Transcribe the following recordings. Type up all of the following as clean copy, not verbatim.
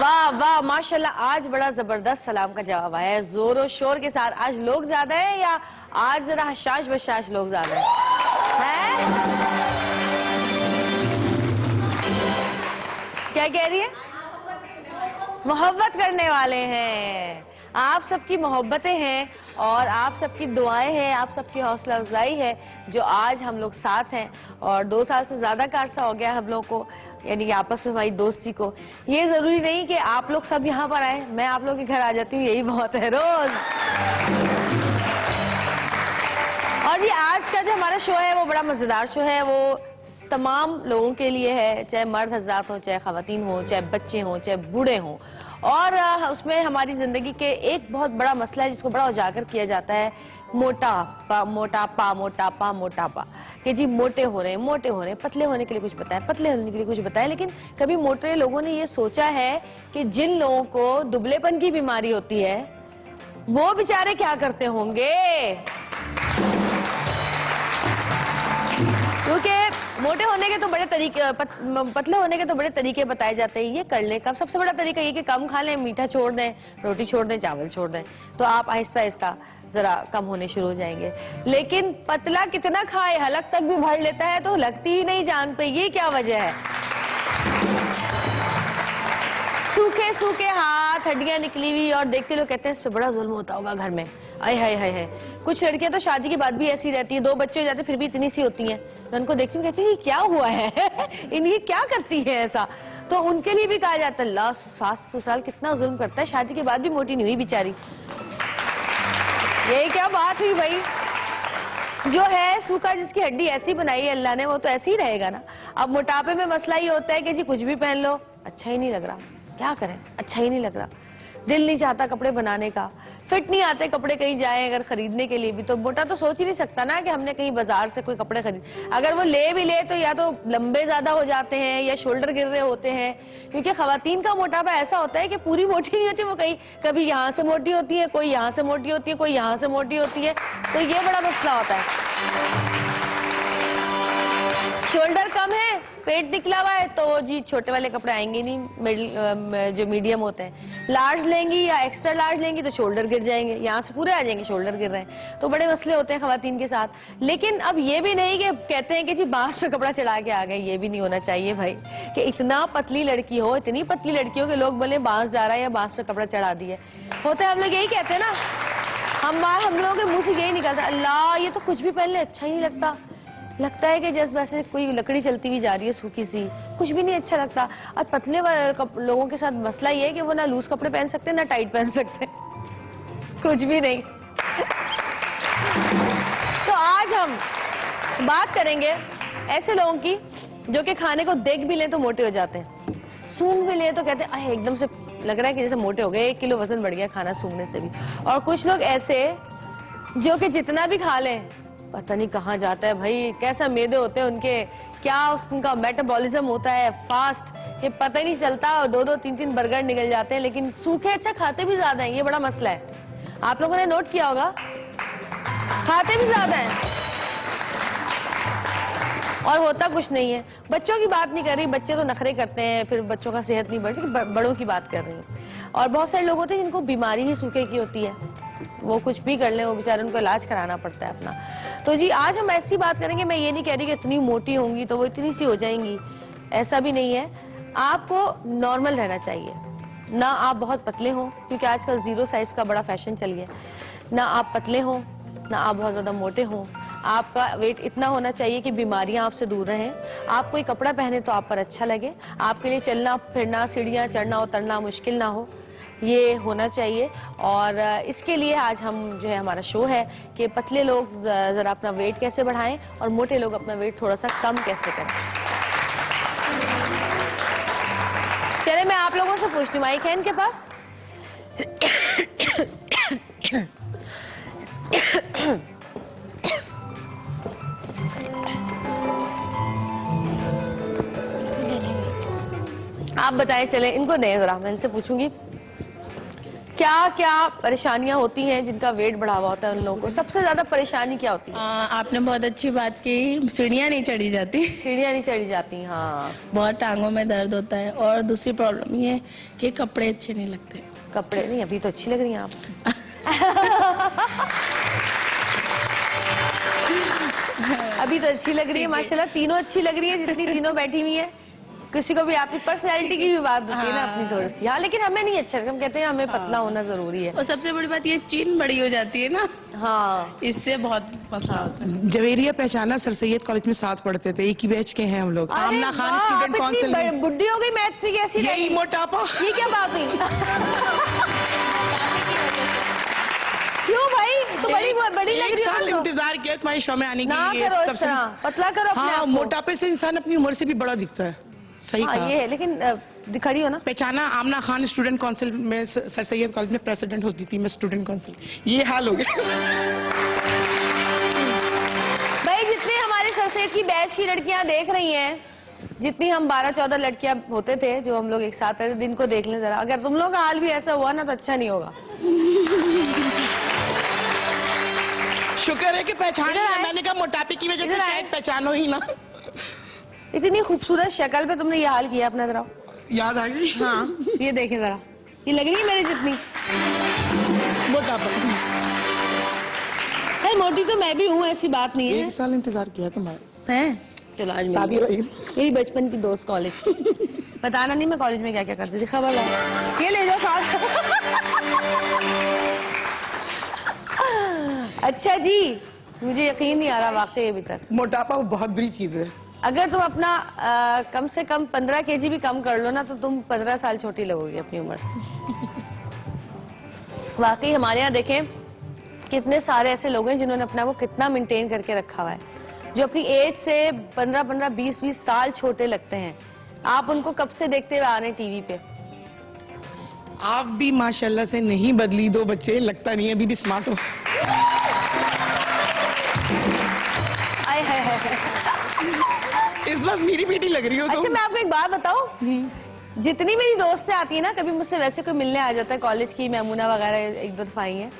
वाह वाह माशाल्लाह, आज बड़ा जबरदस्त सलाम का जवाब आया है, जोरों शोर के साथ। आज लोग ज्यादा है या आज जरा हशाश बशाश लोग ज्यादा है? क्या कह रही है? मोहब्बत करने वाले हैं। आप सबकी मोहब्बतें हैं और आप सबकी दुआएं हैं, आप सबकी हौसला अफजाई है जो आज हम लोग साथ हैं। और 2 साल से ज्यादा का अरसा हो गया हम लोग को, यानी कि आपस में हमारी दोस्ती को। ये जरूरी नहीं कि आप लोग सब यहाँ पर आए, मैं आप लोग के घर आ जाती हूँ, यही बहुत है रोज। और ये आज का जो हमारा शो है वो बड़ा मजेदार शो है। वो तमाम लोगों के लिए है, चाहे मर्द हजरात हो, चाहे खवातीन हो, चाहे बच्चे हों, चाहे बूढ़े हों। और उसमें हमारी जिंदगी के एक बहुत बड़ा मसला है जिसको बड़ा उजागर किया जाता है, मोटापा मोटापा मोटापा मोटापा। कि जी मोटे हो रहे हैं, मोटे हो रहे हैं, पतले होने के लिए कुछ बताएं, पतले होने के लिए कुछ बताएं। लेकिन कभी मोटे लोगों ने ये सोचा है कि जिन लोगों को दुबलेपन की बीमारी होती है वो बेचारे क्या करते होंगे? क्योंकि मोटे होने के तो बड़े तरीके, पतले होने के तो बड़े तरीके बताए जाते हैं। ये करने का सबसे बड़ा तरीका ये कि कम खा लें, मीठा छोड़ दें, रोटी छोड़ दें, चावल छोड़ दें, तो आप आहिस्ता आहिस्ता जरा कम होने शुरू हो जाएंगे। लेकिन पतला कितना खाए, हलक तक भी भर लेता है तो लगती ही नहीं जान पे। ये क्या वजह है? सूखे सूखे हाथ, हड्डियां निकली हुई, और देखते लोग कहते हैं इस पे बड़ा जुल्म होता होगा घर में। आय हाय हाय हाय। कुछ लड़कियां तो शादी के बाद भी ऐसी रहती है, 2 बच्चे हो जाते फिर भी इतनी सी होती हैं। मैं उनको देखती हूँ, कहती हूँ ये क्या हुआ है इन्हें क्या करती है ऐसा? तो उनके लिए भी कहा जाता है अल्लाह सास ससुराल कितना जुल्म करता है, शादी के बाद भी मोटी नहीं हुई बेचारी। ये क्या बात हुई भाई? जो है सूखा, जिसकी हड्डी ऐसी बनाई है अल्लाह ने, वो तो ऐसे ही रहेगा ना। अब मोटापे में मसला ये होता है कि जी कुछ भी पहन लो अच्छा ही नहीं लग रहा, क्या करें, अच्छा ही नहीं लग रहा, दिल नहीं चाहता कपड़े बनाने का, फिट नहीं आते कपड़े कहीं जाए अगर खरीदने के लिए भी। तो मोटा तो सोच ही नहीं सकता ना कि हमने कहीं बाजार से कोई कपड़े खरीद, अगर वो ले भी ले तो या तो लंबे ज्यादा हो जाते हैं या शोल्डर गिर रहे होते हैं। क्योंकि खवातीन का मोटापा ऐसा होता है कि पूरी मोटी नहीं होती, वो कहीं कभी यहाँ से मोटी होती है, कोई यहाँ से मोटी होती है, कोई यहाँ से मोटी होती है। तो ये बड़ा मसला होता है। शोल्डर कम है, पेट निकला हुआ है, तो जी छोटे वाले कपड़े आएंगे नहीं, मिडिल जो मीडियम होते हैं। लार्ज लेंगी या एक्स्ट्रा लार्ज लेंगी तो शोल्डर गिर जाएंगे, यहाँ से पूरे आ जाएंगे, शोल्डर गिर रहे हैं। तो बड़े मसले होते हैं खवातीन के साथ। लेकिन अब ये भी नहीं कि कहते हैं कि जी बांस पे कपड़ा चढ़ा के आ गए, ये भी नहीं होना चाहिए भाई कि इतना पतली लड़की हो, इतनी पतली लड़की हो कि लोग बोले बांस जा रहा है या बांस पे कपड़ा चढ़ा दिए। होता है, हम लोग यही कहते हैं ना, हम लोगों के मुंह से यही निकलता है अल्लाह ये तो कुछ भी पहन ले अच्छा ही नहीं लगता, लगता है कि जैसे वैसे कोई लकड़ी चलती हुई जा रही है सूखी सी, कुछ भी नहीं अच्छा लगता। और पतले लोगों के साथ मसला ये है कि वो ना लूज कपड़े पहन सकते ना टाइट पहन सकते, कुछ भी नहीं। तो आज हम बात करेंगे ऐसे लोगों की जो कि खाने को देख भी लें तो मोटे हो जाते हैं, सूंघ भी ले तो कहते हैं एकदम से लग रहा है कि जैसे मोटे हो गए, 1 किलो वजन बढ़ गया खाना सूंघने से भी। और कुछ लोग ऐसे जो कि जितना भी खा लें पता नहीं कहाँ जाता है भाई, कैसा मैदे होते हैं उनके, क्या उनका मेटाबॉलिज्म होता है फास्ट, ये पता ही नहीं चलता। और 2-2, 3-3 बर्गर निकल जाते हैं, लेकिन सूखे अच्छा खाते भी ज्यादा हैं, ये बड़ा मसला है। आप लोगों ने नोट किया होगा, खाते भी ज्यादा हैं और होता कुछ नहीं है। बच्चों की बात नहीं कर रही, बच्चे तो नखरे करते हैं, फिर बच्चों का सेहत नहीं बढ़ती, बड़ों की बात कर रही हूँ। और बहुत सारे लोग होते हैं जिनको बीमारी ही सूखे की होती है, वो कुछ भी कर ले, वो बेचारे उनको इलाज कराना पड़ता है अपना। तो जी आज हम ऐसी बात करेंगे, मैं ये नहीं कह रही कि इतनी मोटी होंगी तो वो इतनी सी हो जाएंगी, ऐसा भी नहीं है। आपको नॉर्मल रहना चाहिए, ना आप बहुत पतले हो क्योंकि आजकल 0 साइज का बड़ा फैशन चल गया, ना आप पतले हो ना आप बहुत ज्यादा मोटे हो। आपका वेट इतना होना चाहिए कि बीमारियां आपसे दूर रहें। आप कोई कपड़ा पहने तो आप पर अच्छा लगे, आपके लिए चलना फिरना, सीढ़ियां चढ़ना उतरना मुश्किल ना हो, ये होना चाहिए। और इसके लिए आज हम जो है हमारा शो है कि पतले लोग जरा अपना वेट कैसे बढ़ाएं और मोटे लोग अपना वेट थोड़ा सा कम कैसे करें। चले मैं आप लोगों से पूछती हूँ, माइक है इनके पास? आप बताएं, चले इनको दें जरा, मैं इनसे पूछूंगी क्या क्या क्या परेशानियां होती हैं जिनका वेट बढ़ा हुआ होता है उन लोगों को? सबसे ज्यादा परेशानी क्या होती है? आपने बहुत अच्छी बात की, सीढ़ियाँ नहीं चढ़ी जाती। सीढ़ियाँ नहीं चढ़ी जाती, हाँ। बहुत टांगों में दर्द होता है, और दूसरी प्रॉब्लम ये है कि कपड़े अच्छे नहीं लगते। कपड़े नहीं, अभी तो अच्छी लग रही हैं आप। अभी तो अच्छी लग रही है माशाल्लाह, तीनों अच्छी लग रही है जितनी तीनों बैठी हुई है। किसी को भी आपकी पर्सनैलिटी की भी बात होती है ना अपनी थोड़ी सी। हाँ, लेकिन हमें नहीं अच्छा, हम कहते हैं हमें पतला होना जरूरी है। और सबसे बड़ी बात ये चीन बड़ी हो जाती है ना, हाँ, इससे बहुत मसला होता है। जवेरिया पहचाना सर सैयद कॉलेज में साथ पढ़ते थे, एक ही बैच के हैं हम लोग। अरे आमना खान वाह, स्टूडेंट आप काउंसिल इतनी में। बुड्ढी हो गई मैथ से कैसी? यही मोटापा। ये क्या बात हुई? क्यों भाई? तो बड़ी बड़ी लग एक रही साल हो तो। इंतजार किया तुम्हारे शो में आने के ना लिए। करो इस तरह, पतला करो अपने हाँ, आप को। मोटापे से इंसान अपनी उम्र से भी बड़ा दिखता है। सही हाँ, कहा। ये है, लेकिन खड़ी हो ना। पहचाना आमना खान स्टूडेंट काउंसिल में सर सैयद कॉलेज में प्रेसिडेंट होती थी मैं, स्टूडेंट काउंसिल। ये हाल हो गया। भाई जितनी हमारे सर सैयद की बैच की लड़कियां देख रही हैं, जितनी हम 12-14 लड़कियां होते थे जो हम लोग एक साथ रहते, दिन को देख लें जरा। अगर तुम लोग का हाल भी ऐसा हुआ ना तो अच्छा नहीं होगा। शुक्र है कि पहचान इधर लिया। आए। मैंने कहा मोटापे की वजह से इधर आए। शायद पहचानो ही ना। इतनी खूबसूरत शक्ल पे तुमने ये हाल किया अपना, जरा याद आ गई। हाँ, ये देखें जरा, ये लग रही है मेरी जितनी मोटापा। मोटी तो मैं भी हूँ, ऐसी बात नहीं है। एक साल इंतजार किया तुम्हारा। हैं? चलो आज शादी रही। मेरी बचपन की दोस्त कॉलेज। बताना नहीं मैं कॉलेज में क्या क्या करती थी, खबर है। ये ले जाओ साथ। अच्छा जी, मुझे यकीन नहीं आ रहा वाकई अभी तक। मोटापा बहुत बुरी चीज है। अगर तुम अपना कम से कम 15 kg भी कम कर लो ना तो तुम 15 साल छोटी लगोगी अपनी उम्र से। वाकई हमारे यहाँ देखें कितने सारे ऐसे लोग हैं जिन्होंने अपना को कितना मेंटेन करके रखा हुआ है, जो अपनी एज से 15-15, 20-20 साल छोटे लगते हैं। आप उनको कब से देखते हुए आ रहे हैं टीवी पे? आप भी माशाल्लाह से नहीं बदली, 2 बच्चे, लगता नहीं है अभी भी स्मार्ट हो। आए हाय हाय। इस बार मेरी बेटी लग रही हो अच्छा तुम। मैं आपको एक बात बताऊं, जितनी मेरी दोस्तें आती है ना, कभी मुझसे वैसे कोई मिलने आ जाता है, कॉलेज की मैमूना वगैरह 1-2 दफा आई है,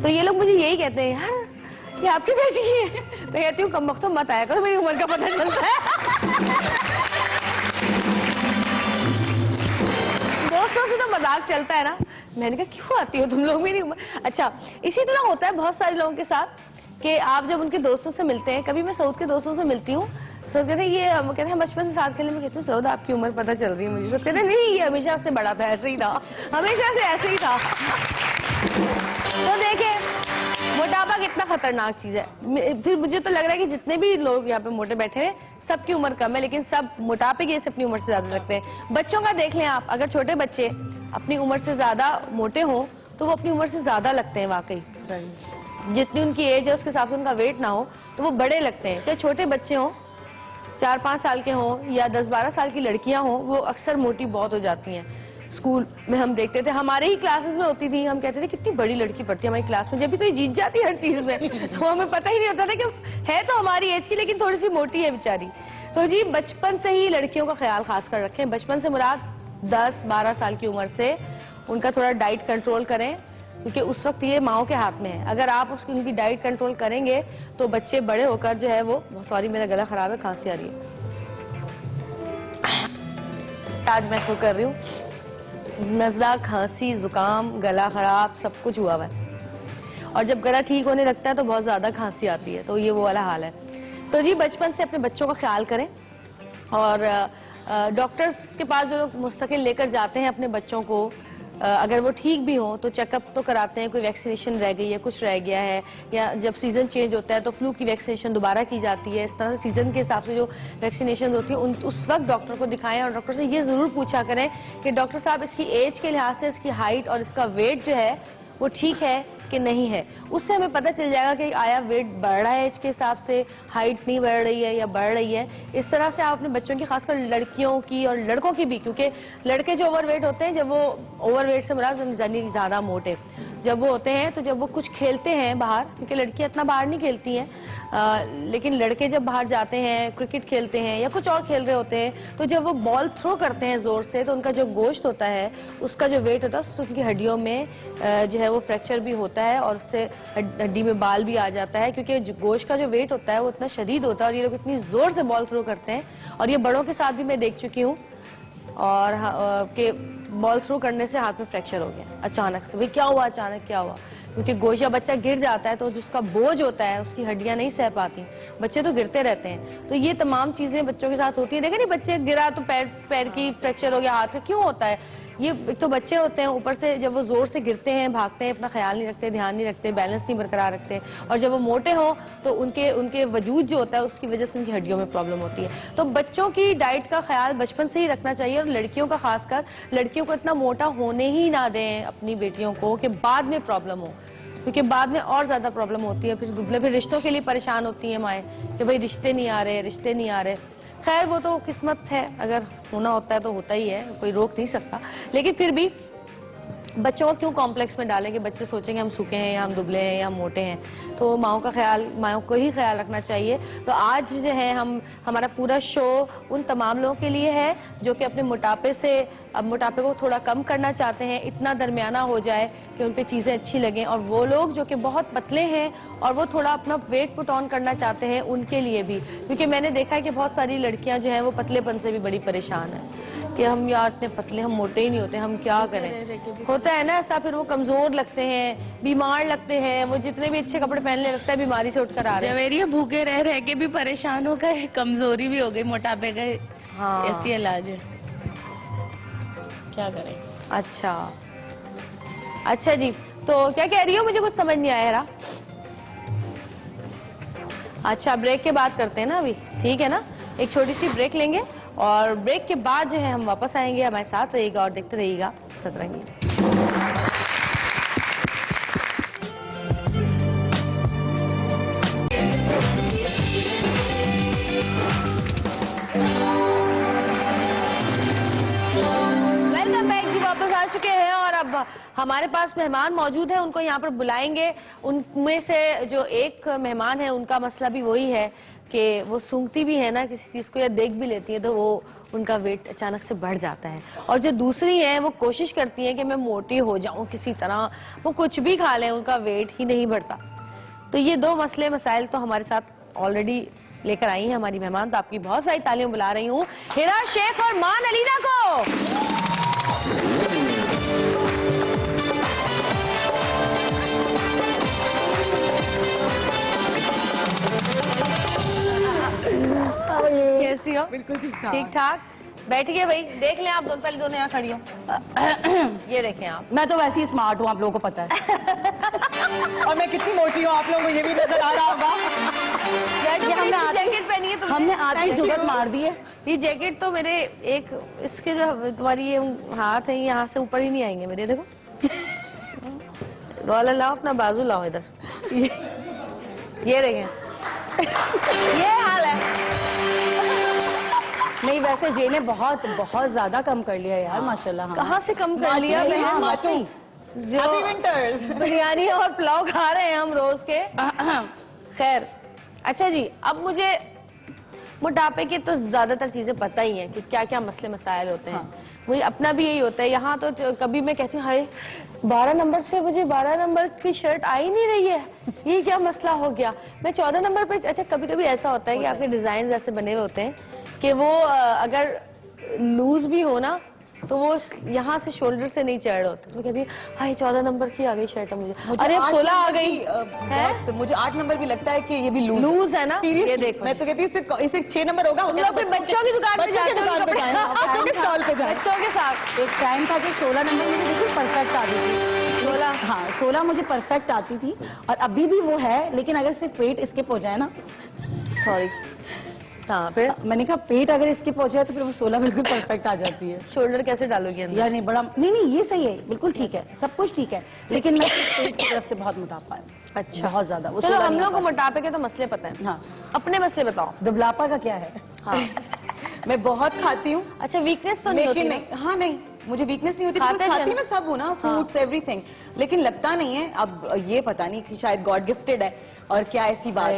तो ये लोग मुझे यही कहते हैं, यार ये आपकी बेटी है। मैं कहती हूँ कम वक्त मत आया करो, मेरी उम्र का पता चलता है। दोस्तों से तो मजाक चलता है ना। मैंने कहा क्यों आती हो तुम लोग मेरी उम्र? अच्छा, इसी तरह होता है बहुत सारे लोगों के साथ कि आप जब उनके दोस्तों से मिलते हैं, कभी मैं सऊद के दोस्तों से मिलती हूँ, सऊद कहते हैं ये कहते हैं बचपन से साथ खेलने में, कहती हूँ सऊद आपकी उम्र पता चल रही है मुझे। सऊद कहते हैं नहीं ये हमेशा से बड़ा था, ऐसे ही था, हमेशा से ऐसे ही था। तो देखे मोटापा कितना खतरनाक चीज है। फिर मुझे तो लग रहा है कि जितने भी लोग यहाँ पे मोटे बैठे हैं सबकी उम्र कम है, लेकिन सब मोटापे की अपनी उम्र से ज्यादा लगते हैं। बच्चों का देख लें आप, अगर छोटे बच्चे अपनी उम्र से ज्यादा मोटे हों तो वो अपनी उम्र से ज्यादा लगते हैं वाकई। सही। जितनी उनकी एज है उसके हिसाब से उनका वेट ना हो तो वो बड़े लगते हैं। चाहे छोटे बच्चे हों, 4-5 साल के हों या 10-12 साल की लड़कियां हों, वो अक्सर मोटी बहुत हो जाती हैं। स्कूल में हम देखते थे, हमारे ही क्लासेस में होती थी, हम कहते थे कितनी बड़ी लड़की पढ़ती है हमारी क्लास में, जब भी कोई जीत जाती है हर चीज में। तो हमें पता ही नहीं होता था कि है तो हमारी एज की लेकिन थोड़ी सी मोटी है बेचारी। तो जी बचपन से ही लड़कियों का ख्याल खास कर रखें। बचपन से मुराद 10-12 साल की उम्र से उनका थोड़ा डाइट कंट्रोल करें, क्योंकि उस वक्त ये माओ के हाथ में है। अगर आप उसकी उनकी डाइट कंट्रोल करेंगे तो बच्चे बड़े होकर जो है वो, सॉरी मेरा गला खराब है, खांसी आ रही है, आज मैं कर रही हूँ, नज़ला, खांसी, जुकाम, गला खराब सब कुछ हुआ हुआ है। और जब गला ठीक होने लगता है तो बहुत ज्यादा खांसी आती है, तो ये वो वाला हाल है। तो जी बचपन से अपने बच्चों का ख्याल करें, और डॉक्टर्स के पास जो लोग मुस्तकिल लेकर जाते हैं अपने बच्चों को, अगर वो ठीक भी हो तो चेकअप तो कराते हैं, कोई वैक्सीनेशन रह गई है, कुछ रह गया है, या जब सीजन चेंज होता है तो फ्लू की वैक्सीनेशन दोबारा की जाती है। इस तरह से सीजन के हिसाब से जो वैक्सीनेशन होती है उस वक्त डॉक्टर को दिखाएं, और डॉक्टर से ये जरूर पूछा करें कि डॉक्टर साहब इसकी एज के लिहाज से इसकी हाइट और इसका वेट जो है वो ठीक है कि नहीं है। उससे हमें पता चल जाएगा कि आया वेट बढ़ रहा है एज के हिसाब से, हाइट नहीं बढ़ रही है या बढ़ रही है। इस तरह से आप अपने बच्चों की, खासकर लड़कियों की और लड़कों की भी, क्योंकि लड़के जो ओवरवेट होते हैं, जब वो ओवरवेट से मुराद ज्यादा मोटे, जब वो होते हैं तो जब वो कुछ खेलते हैं बाहर, क्योंकि लड़कियां इतना बाहर नहीं खेलती हैं, लेकिन लड़के जब बाहर जाते हैं, क्रिकेट खेलते हैं या कुछ और खेल रहे होते हैं, तो जब वो बॉल थ्रो करते हैं जोर से, तो उनका जो गोश्त होता है, उसका जो वेट होता है, उससे उनकी हड्डियों में जो है वो फ्रैक्चर भी होता है और उससे हड्डी में बाल भी आ जाता है, क्योंकि गोश्त का जो वेट होता है वो इतना शदीद होता है और ये लोग इतनी जोर से बॉल थ्रो करते हैं। और ये बड़ों के साथ भी मैं देख चुकी हूँ, और के बॉल थ्रो करने से हाथ में फ्रैक्चर हो गया अचानक से। भाई क्या हुआ, अचानक क्या हुआ? क्योंकि गोश्त या बच्चा गिर जाता है तो जिसका बोझ होता है उसकी हड्डियां नहीं सह पाती, बच्चे तो गिरते रहते हैं। तो ये तमाम चीजें बच्चों के साथ होती है। देखे नहीं, बच्चे गिरा तो पैर की फ्रैक्चर हो गया, हाथ का क्यों होता है? ये एक तो बच्चे होते हैं, ऊपर से जब वो जोर से गिरते हैं, भागते हैं, अपना ख्याल नहीं रखते, ध्यान नहीं रखते, बैलेंस नहीं बरकरार रखते, और जब वो मोटे हो तो उनके वजूद जो होता है उसकी वजह से उनकी हड्डियों में प्रॉब्लम होती है। तो बच्चों की डाइट का ख्याल बचपन से ही रखना चाहिए, और लड़कियों का खासकर, लड़कियों को इतना मोटा होने ही ना दें अपनी बेटियों को कि बाद में प्रॉब्लम हो, क्योंकि बाद में और ज्यादा प्रॉब्लम होती है। फिर रिश्तों के लिए परेशान होती हैं माएँ कि भाई रिश्ते नहीं आ रहे, रिश्ते नहीं आ रहे। खैर वो तो किस्मत है, अगर होना होता है तो होता ही है, कोई रोक नहीं सकता। लेकिन फिर भी बच्चों को क्यों कॉम्प्लेक्स में डालें कि बच्चे सोचेंगे हम सूखे हैं या हम दुबले हैं या हम मोटे हैं। तो माओं को ही ख्याल रखना चाहिए। तो आज जो है हमारा पूरा शो उन तमाम लोगों के लिए है जो कि अपने मोटापे को थोड़ा कम करना चाहते हैं, इतना दरमियाना हो जाए कि उन पे चीज़ें अच्छी लगें, और वो लोग जो कि बहुत पतले हैं और वो थोड़ा अपना वेट पुट ऑन करना चाहते हैं उनके लिए भी। क्योंकि मैंने देखा है कि बहुत सारी लड़कियां जो हैं वो पतलेपन से भी बड़ी परेशान हैं कि हम यार इतने पतले, हम मोटे ही नहीं होते, हम क्या करें। होता है ना ऐसा, फिर वो कमजोर लगते हैं, बीमार लगते हैं, वो जितने भी अच्छे कपड़े पहनने लगता है बीमारी से उठकर आ रहे हैं। जवेरिया भूखे रह रह के भी परेशान हो गए, कमजोरी भी हो गई, मोटापे का हाँ। ऐसी इलाज है, क्या करें। अच्छा जी, तो क्या कह रही हो, मुझे कुछ समझ नहीं आया रहा। अच्छा, ब्रेक के बाद करते हैं ना अभी, ठीक है ना, एक छोटी सी ब्रेक लेंगे और ब्रेक के बाद जो है हम वापस आएंगे। हमारे साथ रहिएगा और देखते रहिएगा सतरंगी। वेलकम बैक जी, वापस आ चुके हैं और अब हमारे पास मेहमान मौजूद है, उनको यहाँ पर बुलाएंगे। उनमें से जो एक मेहमान है उनका मसला भी वही है कि वो सूंघती भी है ना किसी चीज को या देख भी लेती है तो वो उनका वेट अचानक से बढ़ जाता है। और जो दूसरी है वो कोशिश करती है कि मैं मोटी हो जाऊं किसी तरह, वो कुछ भी खा लें उनका वेट ही नहीं बढ़ता। तो ये दो मसले मसाइल तो हमारे साथ ऑलरेडी लेकर आई हैं हमारी मेहमान। तो आपकी बहुत सारी तालियां बुला रही हूँ हिरा शेख और मान अलीना को। कैसी हो? बिल्कुल ठीक ठाक। ठीक ठाक, बैठिए भाई, देख लें आप दोनों, पहले दोनों यहाँ खड़ी हो। ये देखें आप। मैं तो वैसे ही स्मार्ट हूँ, आप लोगों को पता है। और मैं कितनी मोटी हूँ आप लोगों को ये भी नजर आ रहा होगा। जैकेट पहनी है तुमने, हमने आधी जुगत मार दी है। ये जैकेट तो मेरे एक इसके जो तुम्हारी ये हाथ है यहाँ से ऊपर ही नहीं आएंगे मेरे, देखो। वाला लाओ, अपना बाजू लाओ इधर। ये देखें, ये हाल है। नहीं वैसे जे ने बहुत बहुत ज्यादा कम कर लिया यार, माशाल्लाह। कहाँ से कम कर लिया बहन? जो बिरयानी और पुलाव खा रहे हैं हम रोज के। खैर, अच्छा जी, अब मुझे मोटापे के तो ज्यादातर चीजें पता ही हैं कि क्या क्या मसले मसाइल होते हैं। मुझे अपना भी यही होता है। यहाँ तो कभी मैं कहती हूँ हाय 12 नंबर से मुझे 12 नंबर की शर्ट आ ही नहीं रही है, ये क्या मसला हो गया। मैं 14 नंबर पे, अच्छा कभी कभी ऐसा होता है कि आपके डिजाइन ऐसे बने हुए होते हैं कि वो अगर लूज भी हो ना तो वो यहाँ से शोल्डर से नहीं चढ़ रहे होते। मैं कहती हूँ हाय 14 नंबर की आ गई शर्ट है मुझे अरे अब 16 आ गई है। मुझे 8 नंबर भी लगता है कि ये भी लूज है ना। ये देखो, मैं तो कहती हूँ इसे 6 नंबर होगा। हम लोग फिर बच्चों की दुकान पे जाते हैं, बच्चों के स्टॉल पे जाए बच्चों के साथ। एक टाइम था कि 16 नंबर मुझे बिल्कुल परफेक्ट आती थी। 16, हाँ 16 मुझे परफेक्ट आती थी और अभी भी वो है, लेकिन अगर सिर्फ पेट स्किप हो जाए ना, सॉरी, हाँ फिर मैंने कहा पेट अगर इसकी पहुंचा तो फिर वो 16 बिल्कुल परफेक्ट आ जाती है। शोल्डर कैसे डालोगे अंदर? यार नहीं बड़ा नहीं ये सही है, बिल्कुल ठीक है, सब कुछ ठीक है, लेकिन मैं पेट की तरफ से बहुत मोटापा है। अच्छा, बहुत ज्यादा। चलो हम लोग को मोटापे के तो मसले पता है। हाँ, अपने मसले बताओ। दुबलापा का क्या है? हाँ मैं बहुत खाती हूँ। अच्छा, वीकनेस तो नहीं होती? हाँ नहीं, मुझे वीकनेस नहीं होती, खाते because खाती हैं मैं सब हूँ ना, फ्रूट्स एवरीथिंग, लेकिन लगता नहीं है। अब ये पता नहीं कि शायद गॉड गिफ्टेड है और क्या ऐसी बात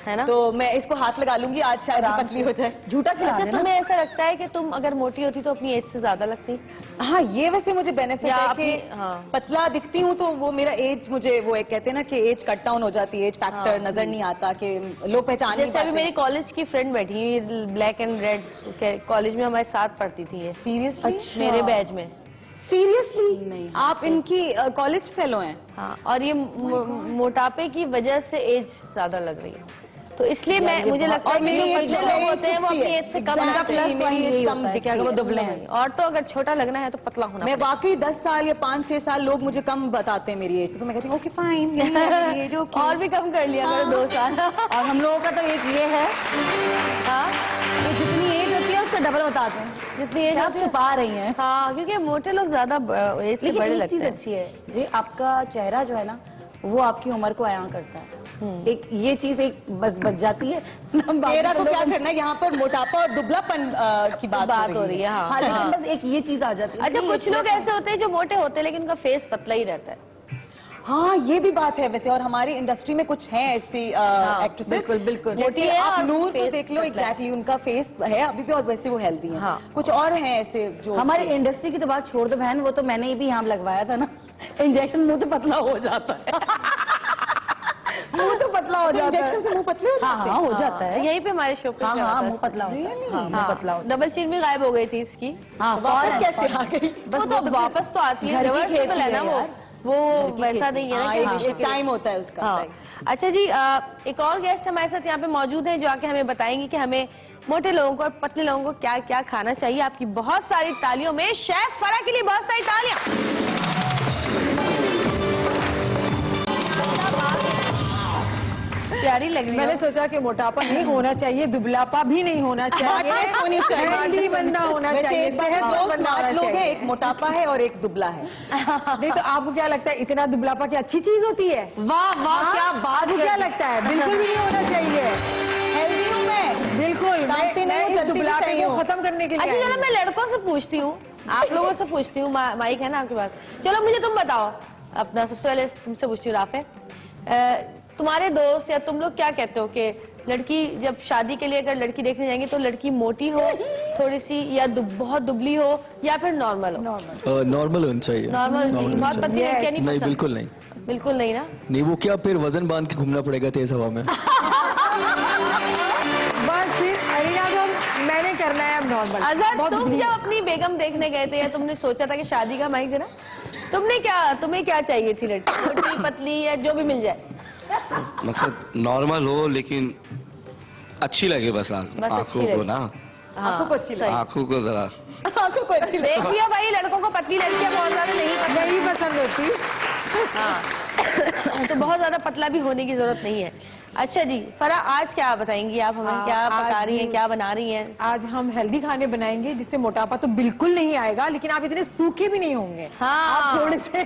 है ना? तो मैं इसको हाथ लगा लूंगी, आज शायद ये पतली हो जाए। झूठा खिला अच्छा, देना। तुम्हें ऐसा लगता है कि तुम अगर मोटी होती तो अपनी एज से ज्यादा लगती? हाँ, ये वैसे मुझे बेनिफिट या है अपनी- कि हाँ। पतला दिखती हूँ तो वो मेरा एज, मुझे वो एक कहते हैं ना कि एज कट डाउन हो जाती है, एज फैक्टर नजर नहीं आता, कि लोग पहचान नहीं जैसे अभी पाते। मेरी कॉलेज की फ्रेंड बैठी है, ब्लैक एंड रेड कॉलेज में हमारे साथ पढ़ती थी ये, सीरियसली? मेरे बैच में। सीरियसली? नहीं, आप इनकी कॉलेज फेलो हैं? हाँ, और ये मोटापे की वजह से एज ज्यादा लग रही है, तो इसलिए मुझे लगता है और कि मेरी जो age बच्चे जो लोग age होते हैं वो छुपती अपनी है। एज से कम Exactly, लगते हैं। मेरी यही age कम होता है कि दिखती अगर वो है। दुबले हैं। और तो अगर छोटा लगना है तो पतला होना मैं पड़ेगा। वाकई 10 साल या 5-6 साल लोग मुझे कम बताते हैं मेरी एज, तो मैं कहती हूँ ओके फाइन, यही एज ओके। और भी कम कर लिया करो 2 साल। और हम लोगों का तो एक ये है हाँ, कि जितनी एज होती है उससे डबल बताते हैं, जितनी एज क्या आप होती है। छुपा रही हैं। हाँ, क्योंकि मोटे लोग ज्यादा एज से लेकिन बड़े एक लगते चीज हैं। अच्छी है जी, आपका चेहरा जो है ना वो आपकी उम्र को अयां करता है। एक ये चीज एक बस बच जाती है ना, बाकी चेहरा तो को क्या लोग- करना है, यहाँ पर मोटापा और दुबलापन की बात हो रही है। हाँ, हाँ, लेकिन हाँ। बस एक ये चीज आ जाती है। अच्छा, नहीं, कुछ ये लोग थोड़ा ऐसे होते हैं जो मोटे होते हैं लेकिन उनका फेस पतला ही रहता है। हाँ, ये भी बात है वैसे, और हमारी इंडस्ट्री में कुछ हैं ऐसी एक्ट्रेसेस, बिल्कुल, बिल्कुल। जैसे मोटी है आप और नूर को face देख लो, पतला है। एग्जैक्टली उनका फेस है अभी भी और वैसे वो हेल्दी है। हाँ। कुछ और हैं ऐसे जो हमारे इंडस्ट्री की तो बात छोड़ दो बहन, वो तो मैंने भी यहाँ लगवाया था ना इंजेक्शन, मुंह तो पतला हो जाता है। मुंह तो पतला हो जाता है। इंजेक्शन से मुंह पतले हो हाँ जाते हाँ, हो जाता है। यहीं पे हमारे शो पे हाँ क्या हाँ, होता है मुंह पतला होता है। Really? हाँ, मुंह पतला होता है। डबल चीन भी गायब हो गई थी इसकी। हाँ, वापस कैसे आ गई? वो तो वापस तो आती है, घर की रिवर्सिबल खेती है ना है वो यार। वो वैसा नहीं है ना कि हमेशा एक के लिए। टाइम होता है उसका। हाँ। अच्छा जी, एक और गेस्ट हमारे साथ यहाँ पे मौजूद है जो आके हमें बताएंगे कि हमें मोटे लोगों को और पतले लोगों को क्या क्या खाना चाहिए। आपकी बहुत सारी तालियों में शेफ फरा के लिए बहुत सारी तालियां। प्यारी लग रही मैंने है। सोचा कि मोटापा नहीं होना चाहिए, दुबलापा भी नहीं होना चाहिए, Smartness होनी चाहिए। हेल्दी बनना होना वैसे चाहिए, एक बात सेहतमंद दो बनना होना स्मार्ट लोग हैं, चाहिए। एक मोटापा है और एक दुबला है। नहीं तो आपको क्या लगता है इतना दुबलापा की अच्छी चीज होती है? वाह वाह, क्या बात आपको क्या लगता है? बिल्कुल भी नहीं होना चाहिए। हेल्दी हूँ मैं, बिल्कुल दांती नहीं मैं हूँ, इस चलती भी दुबलापे सही को हूँ। खत्म करने के लिए अच्छा आई चलो, हूँ। मैं लड़कों से पूछती हूँ, आप लोगों से पूछती हूँ, माइक है ना आपके पास। चलो मुझे तुम बताओ, अपना सबसे पहले तुमसे पूछती हूँ राफे, तुम्हारे दोस्त या तुम लोग क्या कहते हो कि लड़की जब शादी के लिए अगर लड़की देखने जाएंगे तो लड़की मोटी हो थोड़ी सी, या बहुत दुबली हो, या फिर नॉर्मल हो? नॉर्मल होनी चाहिए। नॉर्मल Normal होनी बहुत पतली चाहिए। लड़कियां नहीं नहीं, पसंद? बिल्कुल नहीं। बिल्कुल नहीं ना। नहीं, वो क्या फिर वजन बांध के घूमना पड़ेगा तेज हवा में। बस फिर अरीना को मैंने करना है अब नॉर्मल। अजहर, बहुत तुम दुबली जब है। अपनी बेगम देखने गए थे या तुमने सोचा था कि शादी का माइक देना, तुम्हें क्या चाहिए थी लड़की, मोटी पतली या जो भी मिल जाए? मकसद नॉर्मल हो लेकिन अच्छी लगे, बस अच्छी आंखों लगे। को ना, आंखों को अच्छी लगे। आंखों को जरा आंखों को अच्छी लगे। देख लिया भाई, लड़कों को पतली लड़कियां बहुत ज्यादा नहीं पसंद। नहीं पसंद होती। हाँ, तो बहुत ज्यादा पतला भी होने की जरूरत नहीं है। अच्छा जी, फरा आज क्या बताएंगी आप हमें, क्या पका रही हैं, क्या बना रही हैं? आज हम हेल्दी खाने बनाएंगे जिससे मोटापा तो बिल्कुल नहीं आएगा, लेकिन आप इतने सूखे भी नहीं होंगे। हाँ। आप थोड़े से